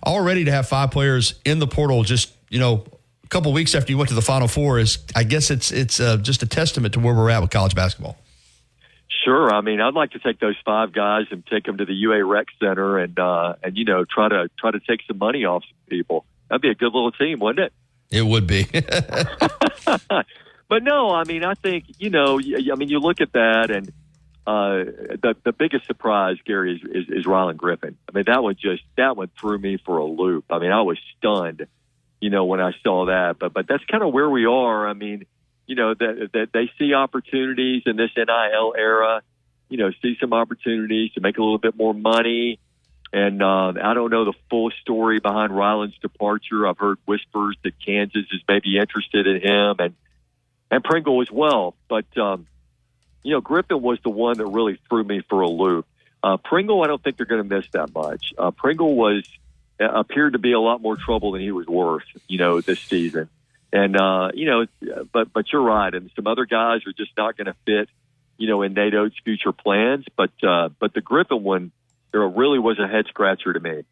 already to have 5 players in the portal just, a couple of weeks after you went to the Final Four is, I guess it's just a testament to where we're at with college basketball. Sure. I mean, I'd like to take those 5 guys and take them to the UA Rec Center and try to take some money off some people. That'd be a good little team, wouldn't it? It would be. But no, I mean, I think, you look at that and the biggest surprise, Gary, is Rylan Griffin. I mean, that one threw me for a loop. I mean, I was stunned, when I saw that. But that's kind of where we are. I mean, that they see opportunities in this NIL era, see some opportunities to make a little bit more money. And I don't know the full story behind Rylan's departure. I've heard whispers that Kansas is maybe interested in him and Pringle as well. But, Griffin was the one that really threw me for a loop. Pringle, I don't think they're going to miss that much. Pringle appeared to be a lot more trouble than he was worth, this season. And, but you're right. And some other guys are just not going to fit, in Nate Oates' future plans. But the Griffin one, there really was a head scratcher to me.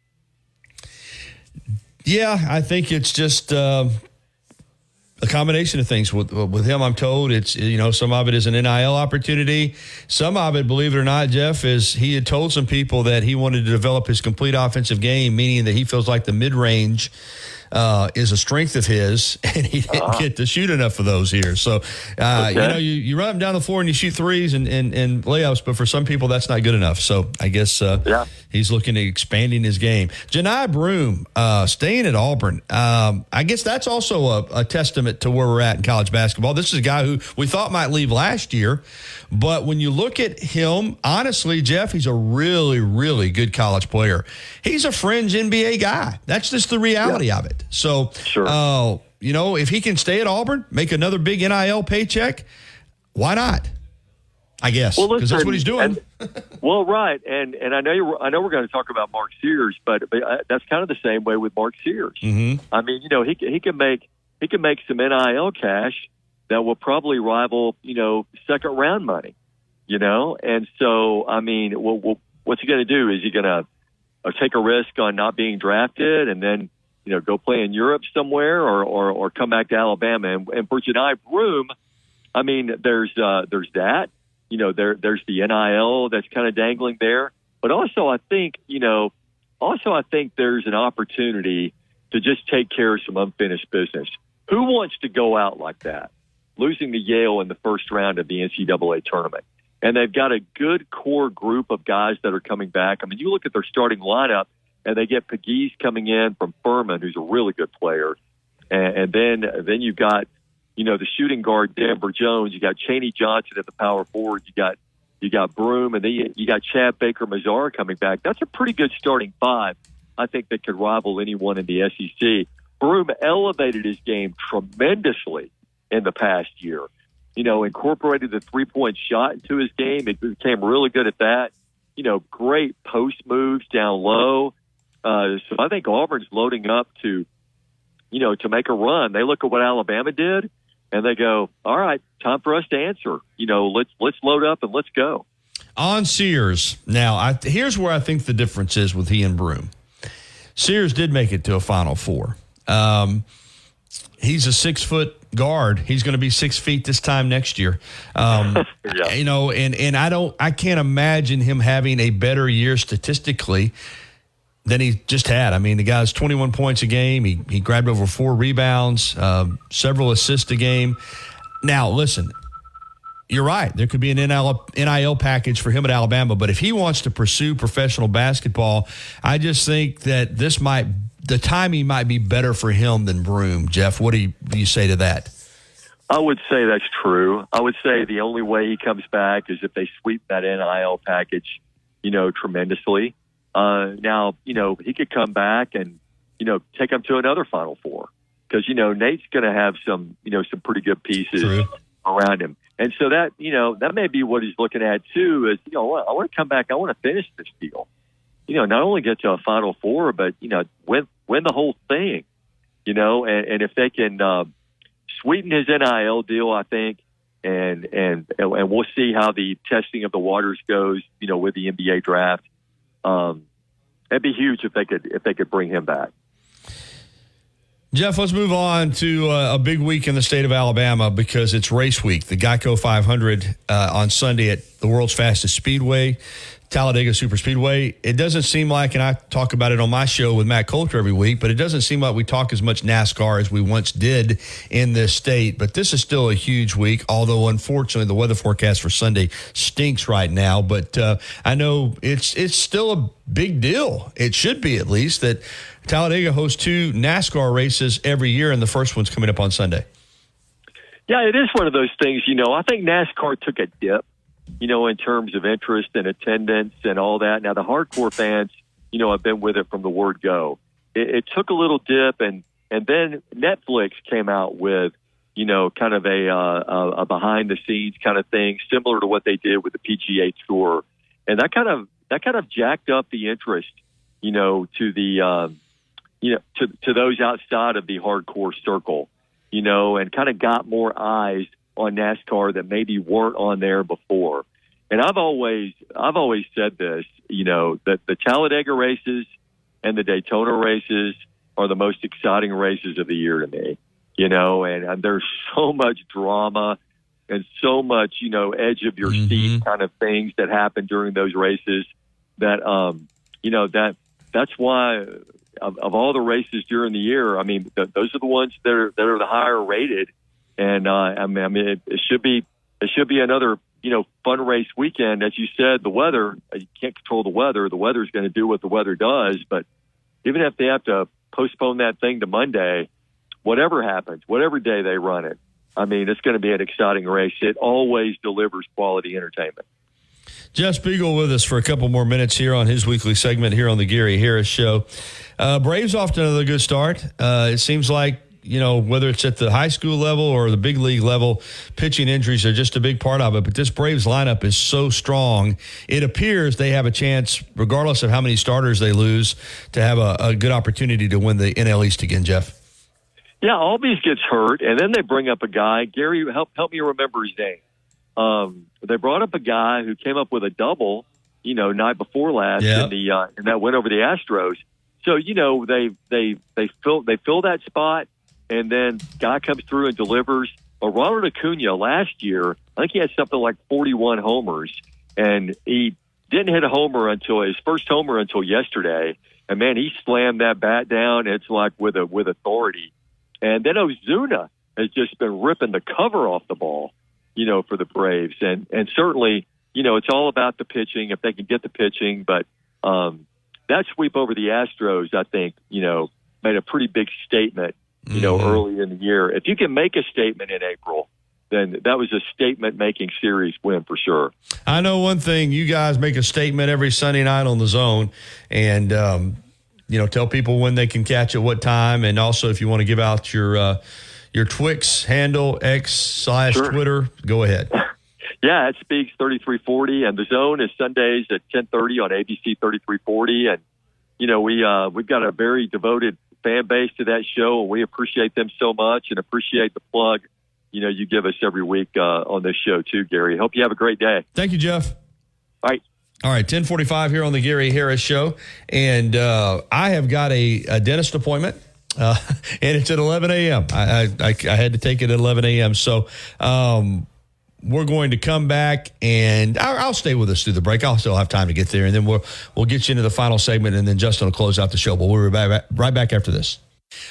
Yeah, I think it's just a combination of things with him. I'm told it's, some of it is an NIL opportunity. Some of it, believe it or not, Jeff, is he had told some people that he wanted to develop his complete offensive game, meaning that he feels like the mid-range is a strength of his, and he didn't get to shoot enough of those here. So, you run him down the floor and you shoot threes and layups, but for some people that's not good enough. So I guess he's looking at expanding his game. Johni Broome staying at Auburn. I guess that's also a testament to where we're at in college basketball. This is a guy who we thought might leave last year, but when you look at him, honestly, Jeff, he's a really, really good college player. He's a fringe NBA guy. That's just the reality of it. So, if he can stay at Auburn, make another big NIL paycheck, why not? I guess, because that's what he's doing. Right, and I know we're going to talk about Mark Sears, but that's kind of the same way with Mark Sears. Mm-hmm. I mean, he can make some NIL cash that will probably rival second round money, and so I mean, what's he going to do? Is he going to take a risk on not being drafted and then go play in Europe somewhere or come back to Alabama? And for Johni Broome, I mean, there's that, there's the NIL that's kind of dangling there. But also I think there's an opportunity to just take care of some unfinished business. Who wants to go out like that, losing to Yale in the first round of the NCAA tournament? And they've got a good core group of guys that are coming back. I mean, you look at their starting lineup, and they get Pegues coming in from Furman, who's a really good player. And then you've got, the shooting guard, Denver Jones. You got Chaney Johnson at the power forward. You got Broome, and then you got Chad Baker-Mazara coming back. That's a pretty good starting 5, I think, that could rival anyone in the SEC. Broome elevated his game tremendously in the past year. Incorporated the 3-point shot into his game. It became really good at that. Great post moves down low. So I think Auburn's loading up to make a run. They look at what Alabama did, and they go, all right, time for us to answer. Let's load up and let's go. On Sears, now, here's where I think the difference is with he and Broome. Sears did make it to a Final Four. He's a 6-foot guard. He's going to be 6 feet this time next year. And I can't imagine him having a better year statistically than he just had. I mean, the guy's 21 points a game. He grabbed over 4 rebounds, several assists a game. Now, listen, you're right. There could be an NIL package for him at Alabama, but if he wants to pursue professional basketball, I just think that the timing might be better for him than Broome. Jeff, what do you say to that? I would say that's true. I would say the only way he comes back is if they sweep that NIL package, tremendously. Now, he could come back and, take him to another Final Four because, Nate's going to have some pretty good pieces around him. And so that, that may be what he's looking at too is, I want to come back. I want to finish this deal. Not only get to a Final Four, but, win the whole thing, and if they can sweeten his NIL deal, I think, and we'll see how the testing of the waters goes, with the NBA draft. It'd be huge if they could bring him back. Jeff, let's move on to a big week in the state of Alabama because it's race week. The Geico 500 on Sunday at the world's fastest speedway, Talladega Superspeedway. It doesn't seem like, and I talk about it on my show with Matt Coulter every week, but it doesn't seem like we talk as much NASCAR as we once did in this state. But this is still a huge week, although unfortunately the weather forecast for Sunday stinks right now. But I know it's still a big deal. It should be, at least, that Talladega hosts 2 NASCAR races every year, and the first one's coming up on Sunday. Yeah, it is one of those things. I think NASCAR took a dip, in terms of interest and attendance and all that. Now, the hardcore fans, have been with it from the word go. It took a little dip, and then Netflix came out with, kind of a behind-the-scenes kind of thing, similar to what they did with the PGA Tour. And that kind of jacked up the interest, to the to those outside of the hardcore circle, and kind of got more eyes on NASCAR that maybe weren't on there before. And I've always said this, that the Talladega races and the Daytona races are the most exciting races of the year to me, and there's so much drama and so much, edge of your seat kind of things that happen during those races that, that's why of all the races during the year, I mean, those are the ones that are the higher rated. And it should be another fun race weekend. As you said, the weather, you can't control the weather. The weather's going to do what the weather does. But even if they have to postpone that thing to Monday, whatever happens, whatever day they run it, I mean, it's going to be an exciting race. It always delivers quality entertainment. Jeff Spiegel with us for a couple more minutes here on his weekly segment here on the Gary Harris Show. Braves off to another good start. It seems like, whether it's at the high school level or the big league level, pitching injuries are just a big part of it. But this Braves lineup is so strong. It appears they have a chance, regardless of how many starters they lose, to have a good opportunity to win the NL East again, Jeff. Yeah, Albies gets hurt, and then they bring up a guy. Gary, help me remember his name. They brought up a guy who came up with a double, night before last in that win over the Astros. So, they fill that spot. And then guy comes through and delivers. Ronald Acuna last year, I think he had something like 41 homers, and he didn't hit a homer until his first homer until yesterday. And man, he slammed that bat down. It's like with authority. And then Ozuna has just been ripping the cover off the ball, for the Braves. And certainly, it's all about the pitching if they can get the pitching. But that sweep over the Astros, I think, made a pretty big statement. Early in the year. If you can make a statement in April, then that was a statement-making series win for sure. I know one thing. You guys make a statement every Sunday night on The Zone and, tell people when they can catch at what time. And also, if you want to give out your Twix handle, X/Twitter, go ahead. Yeah, it speaks 3340, and The Zone is Sundays at 10:30 on ABC 3340. And, we've got a very devoted fan base to that show, and we appreciate them so much and appreciate the plug you give us every week on this show too, Gary. Hope you have a great day. Thank you, Jeff. All right, 10:45 here on the Gary Harris Show, and I have got a dentist appointment, and it's at 11 a.m. I had to take it at 11 a.m. So we're going to come back, and I'll stay with us through the break. I'll still have time to get there, and then we'll get you into the final segment, and then Justin will close out the show. But we'll be right back after this.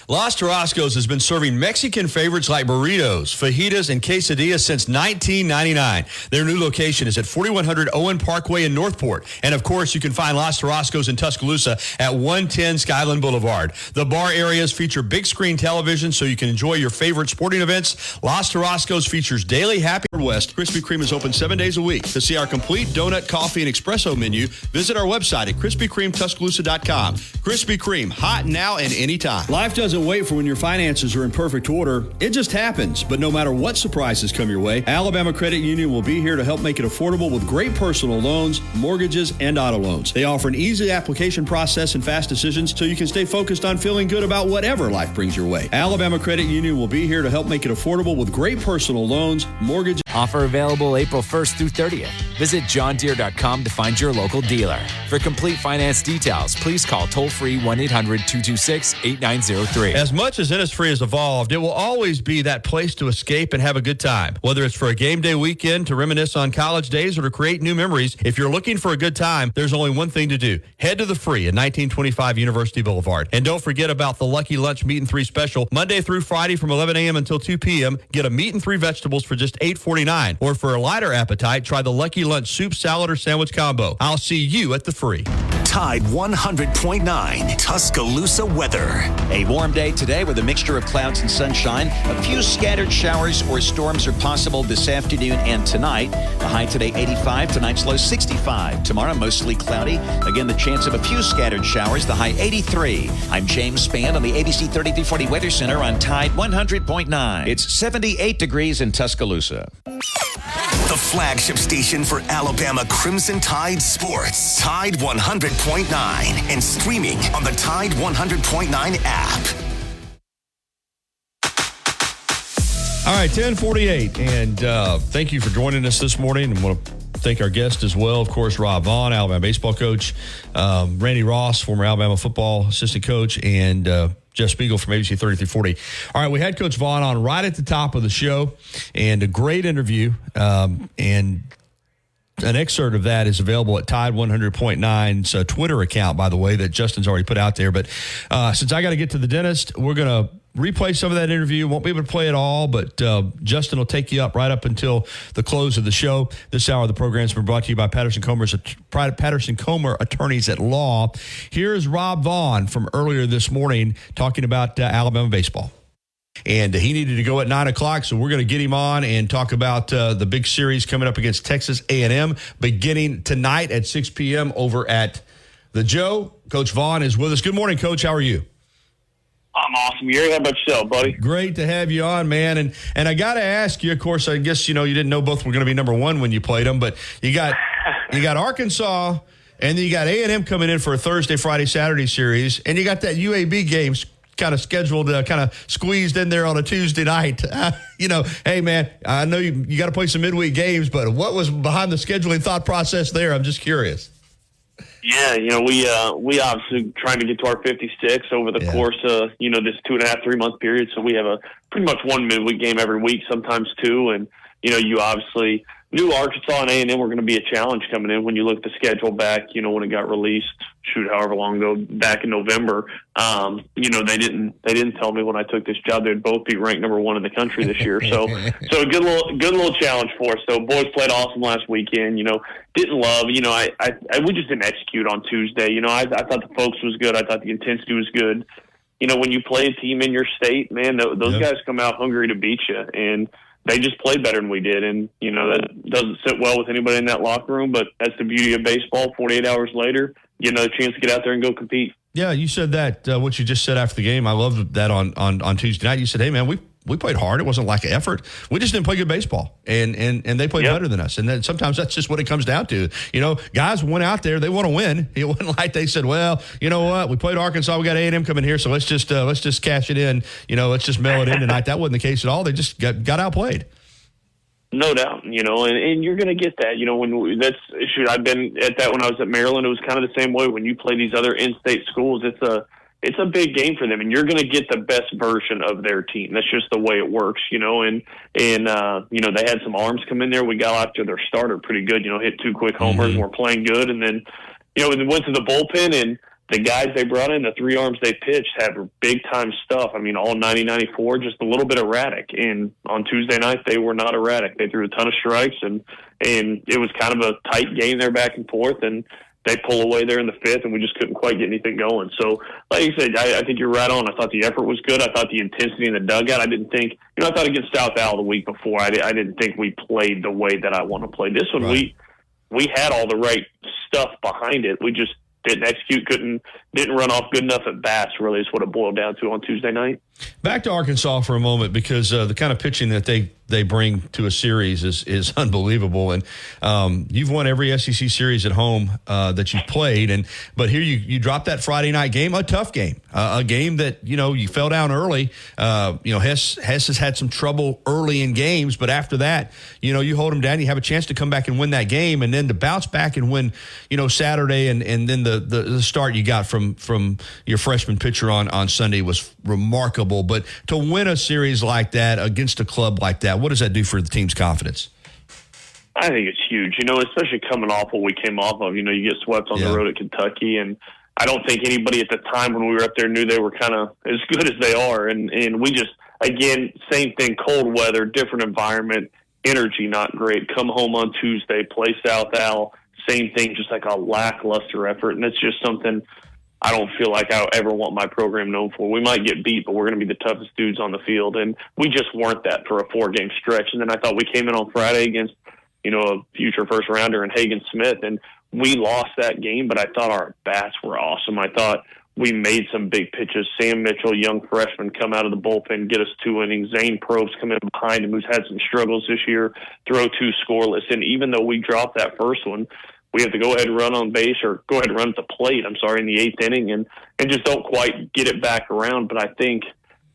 Los Tarascos has been serving Mexican favorites like burritos, fajitas, and quesadillas since 1999. Their new location is at 4100 Owen Parkway in Northport. And, of course, you can find Los Tarascos in Tuscaloosa at 110 Skyland Boulevard. The bar areas feature big screen television so you can enjoy your favorite sporting events. Los Tarascos features daily Happy West. Krispy Kreme is open 7 days a week. To see our complete donut, coffee, and espresso menu, visit our website at KrispyKremeTuscaloosa.com. Krispy Kreme, hot now and anytime. Life doesn't wait for when your finances are in perfect order. It just happens. But no matter what surprises come your way, Alabama Credit Union will be here to help make it affordable with great personal loans, mortgages, and auto loans. They offer an easy application process and fast decisions so you can stay focused on feeling good about whatever life brings your way. Alabama Credit Union will be here to help make it affordable with great personal loans, mortgages. Offer available April 1st through 30th. Visit johndeere.com to find your local dealer. For complete finance details, please call toll-free 1-800-226-8903. As much as Innisfree has evolved, it will always be that place to escape and have a good time. Whether it's for a game day weekend, to reminisce on college days, or to create new memories, if you're looking for a good time, there's only one thing to do. Head to the Free at 1925 University Boulevard. And don't forget about the Lucky Lunch Meat and 3 special. Monday through Friday from 11 a.m. until 2 p.m. Get a meat and 3 vegetables for just $8.49. Or for a lighter appetite, try the Lucky Lunch soup, salad, or sandwich combo. I'll see you at the Free. Tide 100.9 Tuscaloosa weather. A warm day today with a mixture of clouds and sunshine. A few scattered showers or storms are possible this afternoon and tonight. The high today 85, tonight's low 65. Tomorrow mostly cloudy. Again, the chance of a few scattered showers. The high 83. I'm James Spann on the ABC 3340 Weather Center on Tide 100.9. It's 78 degrees in Tuscaloosa. The flagship station for Alabama Crimson Tide sports. Tide 100.9 and streaming on the Tide 100.9 app. All right, 10:48, and thank you for joining us this morning. I want to thank our guest as well, of course, Rob Vaughn, Alabama baseball coach, Randy Ross, former Alabama football assistant coach, and Jeff Spiegel from ABC 3340. All right, we had Coach Vaughn on right at the top of the show, and a great interview, and an excerpt of that is available at Tide 100.9's Twitter account, by the way, that Justin's already put out there. But since I got to get to the dentist, we're going to replay some of that interview. Won't be able to play it all, but Justin will take you up right up until the close of the show. This hour of the program has been brought to you by Patterson Comer Attorneys at Law. Here's Rob Vaughn from earlier this morning talking about Alabama baseball. And he needed to go at 9 o'clock, so we're going to get him on and talk about the big series coming up against Texas A&M beginning tonight at 6 p.m. over at the Joe. Coach Vaughn is with us. Good morning, Coach. How are you? I'm awesome, Gary. How about yourself, buddy? Great to have you on, man. And I got to ask you, of course, I guess, you didn't know both were going to be number one when you played them, but you got Arkansas, and then you got A&M coming in for a Thursday, Friday, Saturday series, and you got that UAB game kind of scheduled, kind of squeezed in there on a Tuesday night. Hey, man, I know you got to play some midweek games, but what was behind the scheduling thought process there? I'm just curious. Yeah, we obviously trying to get to our 56 over the course of, this 2.5, 3 month period. So we have pretty much one midweek game every week, sometimes two. And, you obviously knew Arkansas and A&M were going to be a challenge coming in when you look at the schedule back, when it got released, however long ago, back in November. They didn't tell me when I took this job they'd both be ranked number one in the country this year. So a good little challenge for us. So boys played awesome last weekend. Didn't love. We just didn't execute on Tuesday. I thought the focus was good. I thought the intensity was good. When you play a team in your state, man, those guys come out hungry to beat you, and they just played better than we did. And, that doesn't sit well with anybody in that locker room, but that's the beauty of baseball. 48 hours later, you get another chance to get out there and go compete. Yeah, you said that, what you just said after the game. I loved that on Tuesday night. You said, hey, man, we played hard. It wasn't like an effort. We just didn't play good baseball, and they played better than us. And then sometimes that's just what it comes down to. Guys went out there. They want to win. It wasn't like they said, well, you know what? We played Arkansas. We got A&M coming here, so let's just cash it in. Let's just mail it in tonight. That wasn't the case at all. They just got outplayed. No doubt, and you're going to get that, I've been at that when I was at Maryland. It was kind of the same way when you play these other in-state schools. It's a big game for them, and you're going to get the best version of their team. That's just the way it works, and they had some arms come in there. We got after their starter pretty good, hit 2 quick homers, and we're playing good. And then, we went to the bullpen, and the guys they brought in, the 3 arms they pitched, had big-time stuff. I mean, all 90-94, just a little bit erratic. And on Tuesday night, they were not erratic. They threw a ton of strikes, and it was kind of a tight game there back and forth, and they pull away there in the 5th, and we just couldn't quite get anything going. So, like you said, I think you're right on. I thought the effort was good. I thought the intensity in the dugout, I didn't think – I thought against South Al the week before, I didn't think we played the way that I want to play. This one, right. we had all the right stuff behind it. We just didn't execute, didn't run off good enough at bats, really is what it boiled down to on Tuesday night. Back to Arkansas for a moment, because the kind of pitching that they bring to a series is unbelievable. And you've won every SEC series at home that you've played. But here you dropped that Friday night game, a tough game, a game that, you fell down early. Hess has had some trouble early in games, but after that, you hold them down, you have a chance to come back and win that game, and then to bounce back and win, Saturday, and then the start you got from your freshman pitcher on Sunday was remarkable. But to win a series like that against a club like that, what does that do for the team's confidence? I think it's huge, especially coming off what we came off of. You get swept on the road at Kentucky, and I don't think anybody at the time when we were up there knew they were kind of as good as they are. And we just, again, same thing, cold weather, different environment, energy not great. Come home on Tuesday, play South Al, same thing, just like a lackluster effort. And it's just something I don't feel like I ever want my program known for. We might get beat, but we're going to be the toughest dudes on the field. And we just weren't that for a 4-game stretch. And then I thought we came in on Friday against, a future first rounder in Hagen Smith, and we lost that game, but I thought our bats were awesome. I thought we made some big pitches. Sam Mitchell, young freshman, come out of the bullpen, get us 2 innings. Zane Probst come in behind him, who's had some struggles this year, throw 2 scoreless. And even though we dropped that first one, we have to go ahead and run on base, or go ahead and run at the plate, in the 8th inning, and just don't quite get it back around. But I think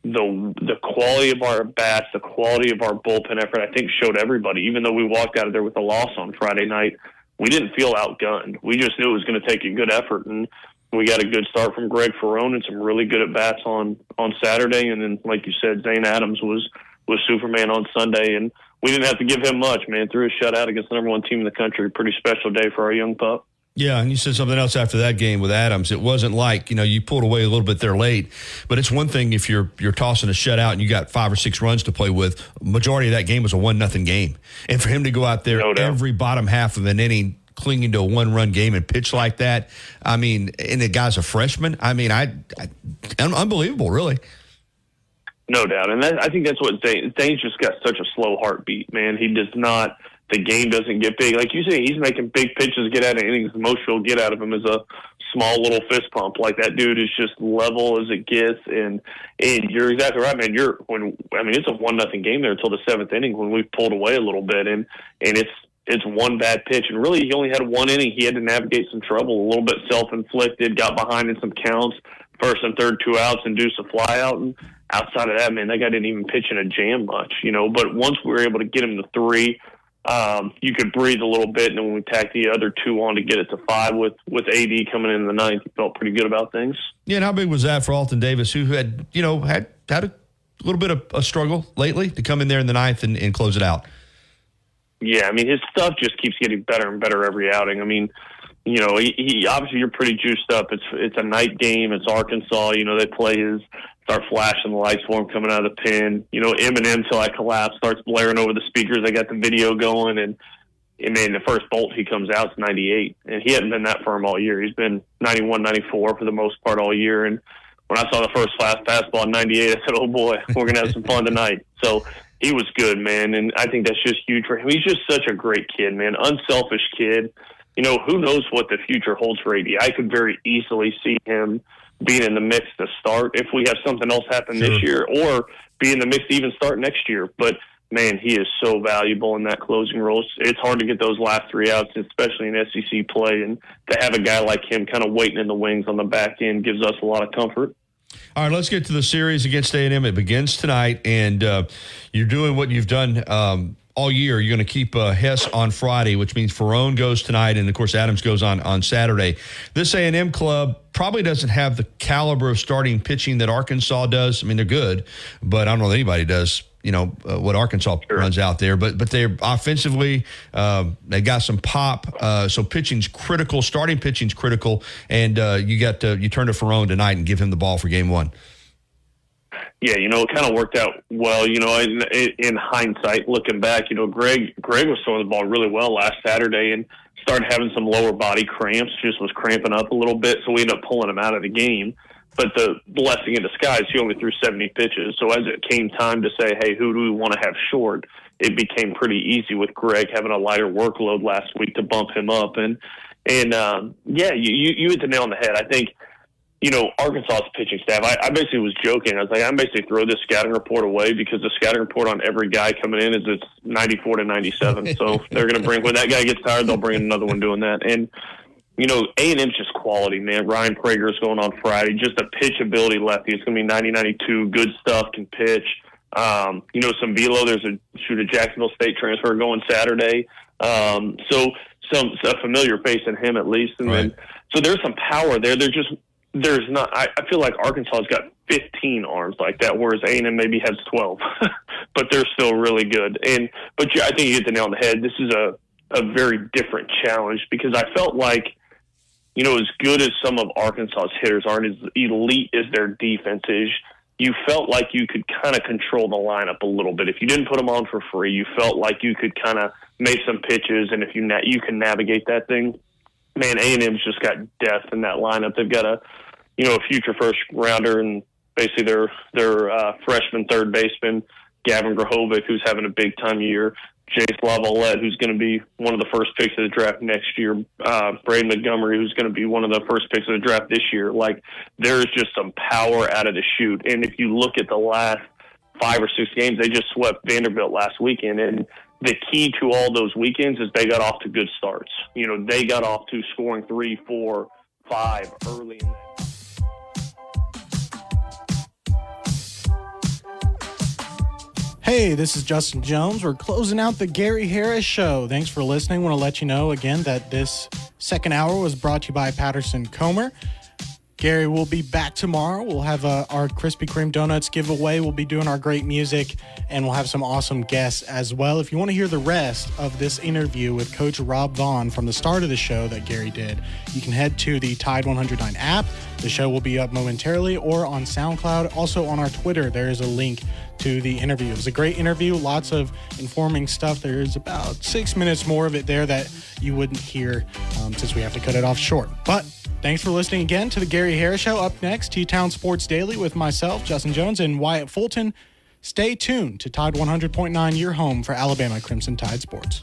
the quality of our bats, the quality of our bullpen effort, I think showed everybody. Even though we walked out of there with a loss on Friday night, we didn't feel outgunned. We just knew it was going to take a good effort, and we got a good start from Greg Ferrone and some really good at-bats on Saturday. And then, like you said, Zane Adams was Superman on Sunday, and we didn't have to give him much, man. Threw a shutout against the number 1 team in the country. Pretty special day for our young pup. Yeah, and you said something else after that game with Adams. It wasn't like, you pulled away a little bit there late, but it's one thing if you're tossing a shutout and you got 5 or 6 runs to play with. Majority of that game was a 1-0 game. And for him to go out there every bottom half of an inning clinging to a 1-run game and pitch like that, and the guy's a freshman, unbelievable, really. No doubt. And I think that's what Zane's just got such a slow heartbeat, man. He does not – the game doesn't get big. Like you say, he's making big pitches, get out of innings. The most you'll get out of him is a small little fist pump. Like, that dude is just level as it gets. And you're exactly right, man. It's a 1-0 game there until the 7th inning when we pulled away a little bit. And it's one bad pitch. And really, he only had 1 inning. He had to navigate some trouble, a little bit self-inflicted, got behind in some counts, 1st and 3rd 2 outs, induced a fly out. And outside of that, man, that guy didn't even pitch in a jam much, But once we were able to get him to 3, you could breathe a little bit, and then when we tacked the other 2 on to get it to 5 with AD coming in the 9th, you felt pretty good about things. Yeah, and how big was that for Alton Davis, who had a little bit of a struggle lately to come in there in the 9th and close it out? Yeah, his stuff just keeps getting better and better every outing. He obviously, you're pretty juiced up. It's a night game. It's Arkansas. They play start flashing the lights for him coming out of the pen. Eminem Till I Collapse starts blaring over the speakers. I got the video going, and the first bolt he comes out is 98, and he hadn't been that firm all year. He's been 91, 94 for the most part all year. And when I saw the first fast fastball in 98, I said, "Oh boy, we're gonna have some fun tonight." So he was good, man, and I think that's just huge for him. He's just such a great kid, man, unselfish kid. Who knows what the future holds for AD? I could very easily see him being in the mix to start if we have something else happen this year, or be in the mix to even start next year. But, man, he is so valuable in that closing role. It's hard to get those last 3 outs, especially in SEC play, and to have a guy like him kind of waiting in the wings on the back end gives us a lot of comfort. All right, let's get to the series against A&M. It begins tonight, and you're doing what you've done all year. You're going to keep Hess on Friday, which means Ferrone goes tonight, and, of course, Adams goes on Saturday. This A&M club probably doesn't have the caliber of starting pitching that Arkansas does. They're good, but I don't know that anybody does, what Arkansas runs out there. But they're offensively, they got some pop. So pitching's critical. Starting pitching's critical, and you turn to Ferrone tonight and give him the ball for game 1. Yeah, it kind of worked out well, in hindsight, looking back. Greg was throwing the ball really well last Saturday and started having some lower body cramps, just was cramping up a little bit, so we ended up pulling him out of the game. But the blessing in disguise, he only threw 70 pitches. So as it came time to say, hey, who do we want to have short, it became pretty easy with Greg having a lighter workload last week to bump him up. And you hit the nail on the head. I think Arkansas's pitching staff, I basically was joking. I was like, I'm basically throw this scouting report away because the scouting report on every guy coming in is it's 94 to 97. So they're going to bring, when that guy gets tired, they'll bring in another one doing that. And, A&M's just quality, man. Ryan Prager is going on Friday. Just a pitch ability lefty. It's going to be 90-92. Good stuff, can pitch. Some velo. There's a Jacksonville State transfer going Saturday. So a familiar face in him at least. And then, so there's some power there. There's not. I feel like Arkansas's got 15 arms like that, whereas A&M maybe has 12, but they're still really good. But I think you hit the nail on the head. This is a very different challenge because I felt like, as good as some of Arkansas's hitters aren't, as elite as their defense is, you felt like you could kind of control the lineup a little bit. If you didn't put them on for free, you felt like you could kind of make some pitches, and if you can navigate that thing. Man, A&M's just got depth in that lineup. They've got a future first rounder and basically their freshman third baseman, Gavin Grahovic, who's having a big time year. Jace Lavalette, who's going to be one of the first picks of the draft next year. Braden Montgomery, who's going to be one of the first picks of the draft this year. Like, there's just some power out of the chute. And if you look at the last 5 or 6 games, they just swept Vanderbilt last weekend. And the key to all those weekends is they got off to good starts. They got off to scoring 3, 4, 5 early in that. Hey, this is Justin Jones. We're closing out the Gary Harris Show. Thanks for listening. Want to let you know again that this second hour was brought to you by Patterson Comer. Gary will be back tomorrow. We'll have our Krispy Kreme Donuts giveaway. We'll be doing our great music, and we'll have some awesome guests as well. If you want to hear the rest of this interview with Coach Rob Vaughn from the start of the show that Gary did, you can head to the Tide 109 app. The show will be up momentarily, or on SoundCloud. Also on our Twitter, there is a link to the interview. It was a great interview, lots of informing stuff. There's about 6 minutes more of it there that you wouldn't hear since we have to cut it off short. But thanks for listening again to the Gary Harris Show. Up next, T-Town Sports Daily with myself, Justin Jones, and Wyatt Fulton. Stay tuned to Tide 100.9, your home for Alabama Crimson Tide Sports.